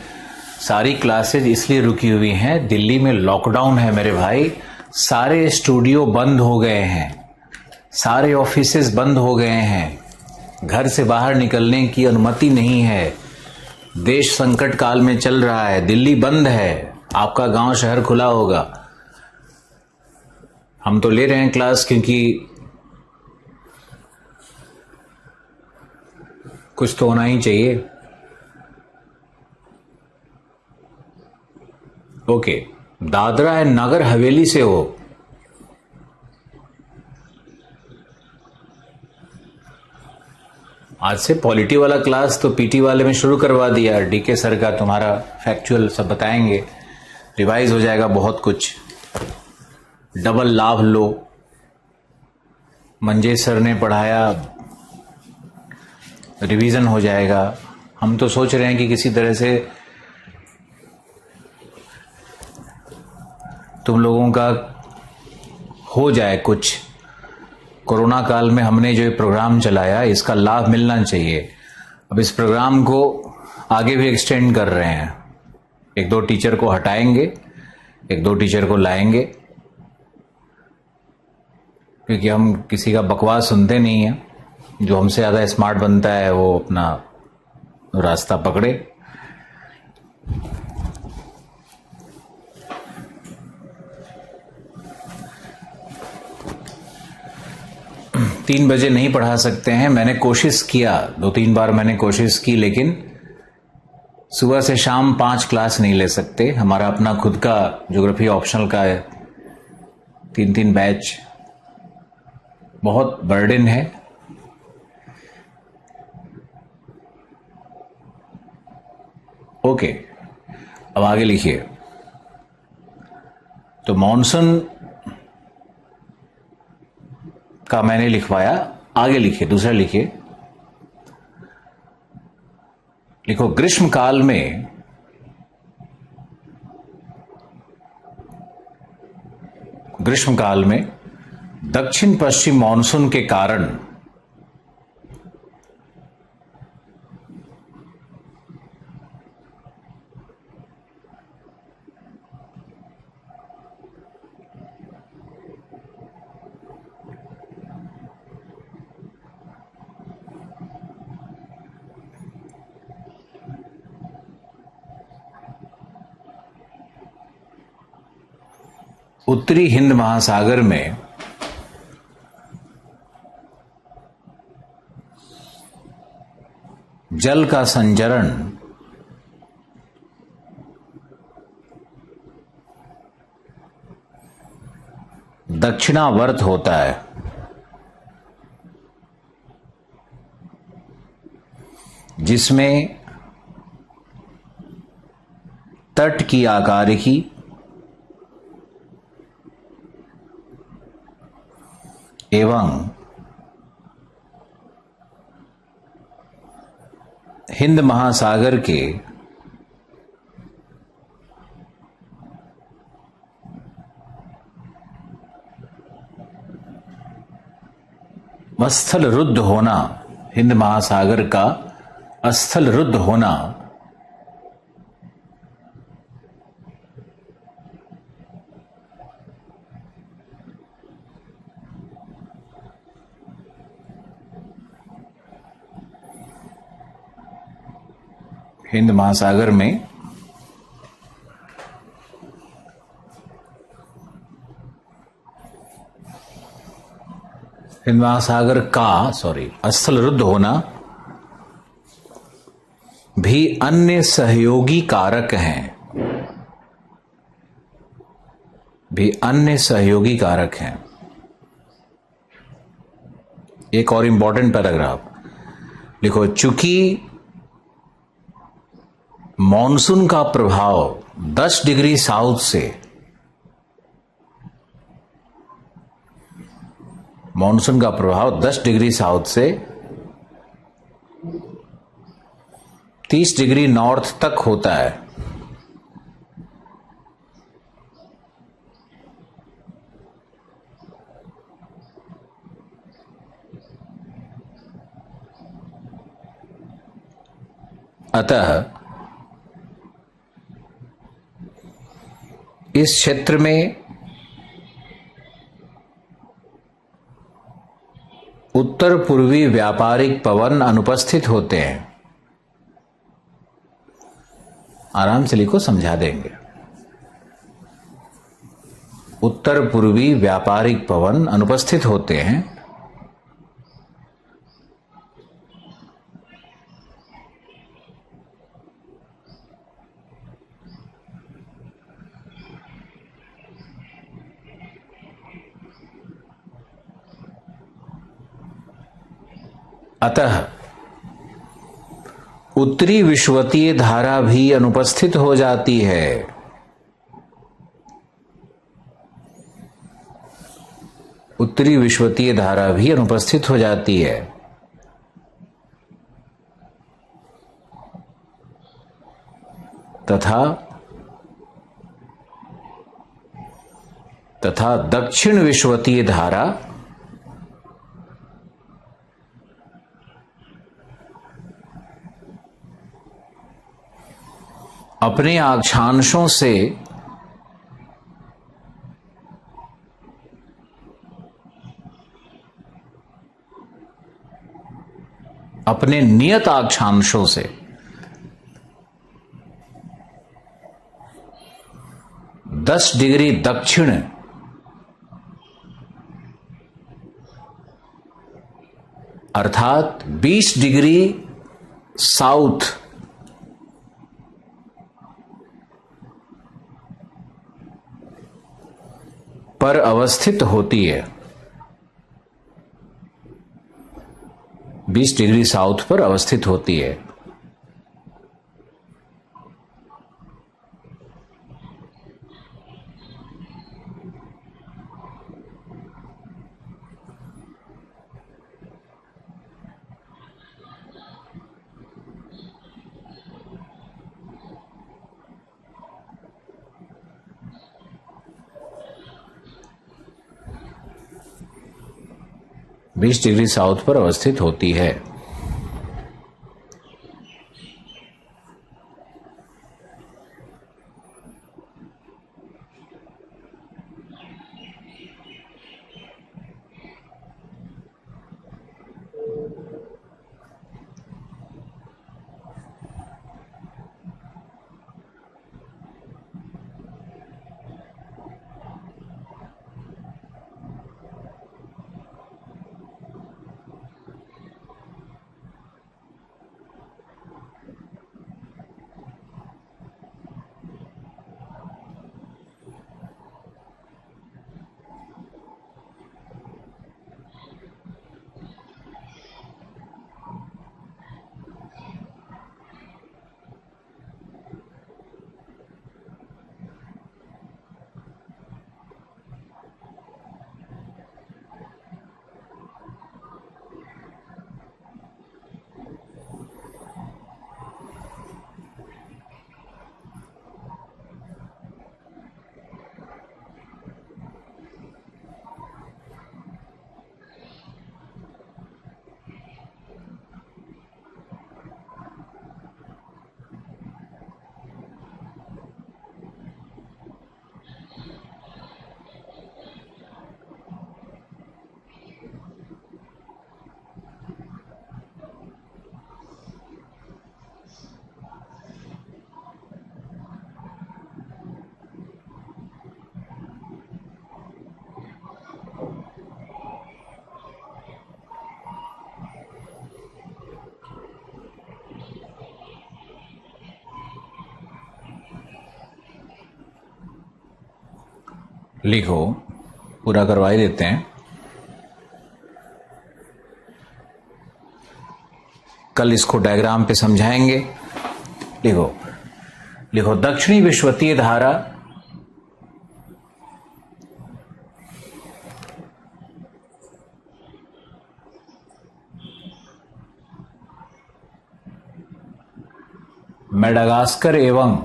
सारी क्लासेज इसलिए रुकी हुई हैं, दिल्ली में लॉकडाउन है मेरे भाई। सारे स्टूडियो बंद हो गए हैं, सारे ऑफिसेज बंद हो गए हैं, घर से बाहर निकलने की अनुमति नहीं है। देश संकट काल में चल रहा है, दिल्ली बंद है, आपका गांव शहर खुला होगा। हम तो ले रहे हैं क्लास क्योंकि कुछ तो होना ही चाहिए। ओके, दादरा एंड नगर हवेली से हो, आज से पॉलिटी वाला क्लास तो पीटी वाले में शुरू करवा दिया। डीके सर का तुम्हारा फैक्चुअल सब बताएंगे, रिवाइज हो जाएगा बहुत कुछ। डबल लाभ लो, मंजे सर ने पढ़ाया, रिवीजन हो जाएगा। हम तो सोच रहे हैं कि किसी तरह से तुम लोगों का हो जाए कुछ। कोरोना काल में हमने जो प्रोग्राम चलाया, इसका लाभ मिलना चाहिए। अब इस प्रोग्राम को आगे भी एक्सटेंड कर रहे हैं। एक दो टीचर को हटाएंगे, एक दो टीचर को लाएंगे, क्योंकि हम किसी का बकवास सुनते नहीं हैं। जो हमसे ज़्यादा स्मार्ट बनता है वो अपना रास्ता पकड़े। तीन बजे नहीं पढ़ा सकते हैं। मैंने कोशिश किया, 2-3 बार मैंने कोशिश की, लेकिन सुबह से शाम 5 क्लास नहीं ले सकते। हमारा अपना खुद का ज्योग्राफी ऑप्शनल का है, 3-3 बैच, बहुत बर्डन है। ओके, अब आगे लिखिए। तो मॉनसून का मैंने लिखवाया, आगे लिखिए, दूसरा लिखिए। लिखो, ग्रीष्मकाल में दक्षिण पश्चिम मानसून के कारण उत्तरी हिंद महासागर में जल का संचरण दक्षिणावर्त होता है, जिसमें तट की आकारिकी एवं हिंद महासागर के स्थल रुद्ध होना, हिंद महासागर का स्थल रुद्ध होना हिंद महासागर में स्थल रुद्ध होना भी अन्य सहयोगी कारक हैं। एक और इंपॉर्टेंट पैराग्राफ लिखो, चूंकि मॉनसून का प्रभाव 10 डिग्री साउथ से 30 डिग्री नॉर्थ तक होता है, अतः इस क्षेत्र में उत्तर पूर्वी व्यापारिक पवन अनुपस्थित होते हैं। आराम से लिखो, समझा देंगे। उत्तर पूर्वी व्यापारिक पवन अनुपस्थित होते हैं, अतः उत्तरी विषुवतीय धारा भी अनुपस्थित हो जाती है। उत्तरी विषुवतीय धारा भी अनुपस्थित हो जाती है तथा दक्षिण विषुवतीय धारा अपने अक्षांशों से अपने नियत अक्षांशों से 10 डिग्री दक्षिण अर्थात 20 डिग्री साउथ पर अवस्थित होती है। 20 डिग्री साउथ पर अवस्थित होती है। 20 डिग्री साउथ पर अवस्थित होती है। लिखो, पूरा करवाई देते हैं। कल इसको डायग्राम पे समझाएंगे। लिखो लिखो, दक्षिणी विश्वतीय धारा मेडागास्कर एवं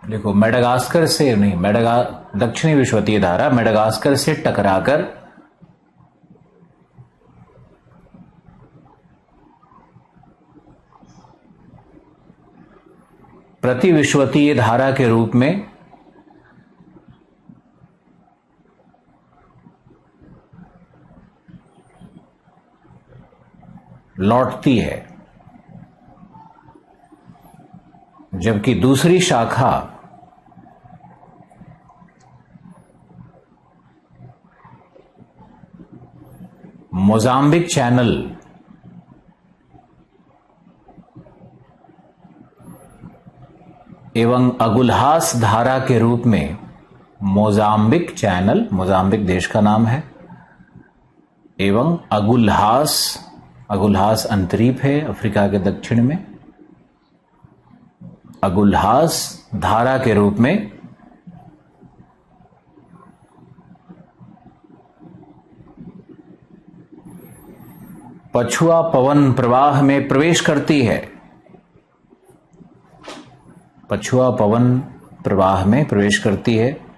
देखो मेडागास्कर से नहीं, दक्षिणी विश्वतीय धारा मेडागास्कर से टकराकर प्रति विश्वतीय धारा के रूप में लौटती है, जबकि दूसरी शाखा मोजाम्बिक चैनल एवं अगुल्हास धारा के रूप में मोजाम्बिक चैनल, मोजाम्बिक देश का नाम है, एवं अगुल्हास, अगुल्हास अंतरीप है अफ्रीका के दक्षिण में, अगुल्हास धारा के रूप में पछुआ पवन प्रवाह में प्रवेश करती है, पछुआ पवन प्रवाह में प्रवेश करती है।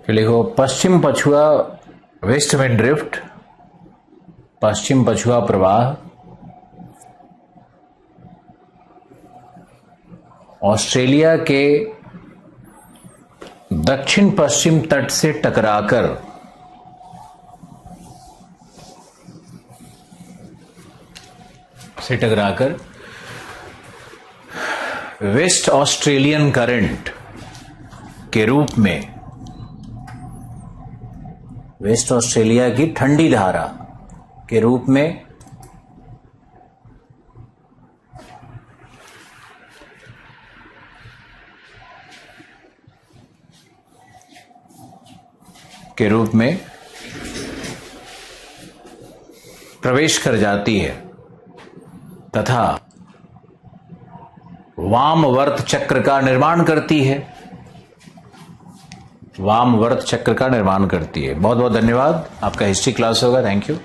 फिर लिखो पश्चिम पछुआ वेस्ट विंड ड्रिफ्ट, पश्चिम पछुआ प्रवाह ऑस्ट्रेलिया के दक्षिण पश्चिम तट से टकराकर वेस्ट ऑस्ट्रेलियन करंट के रूप में, वेस्ट ऑस्ट्रेलिया की ठंडी धारा के रूप में प्रवेश कर जाती है तथा वामवर्त चक्र का निर्माण करती है, वामवर्त चक्र का निर्माण करती है। बहुत बहुत धन्यवाद। आपका हिस्ट्री क्लास होगा। Thank you.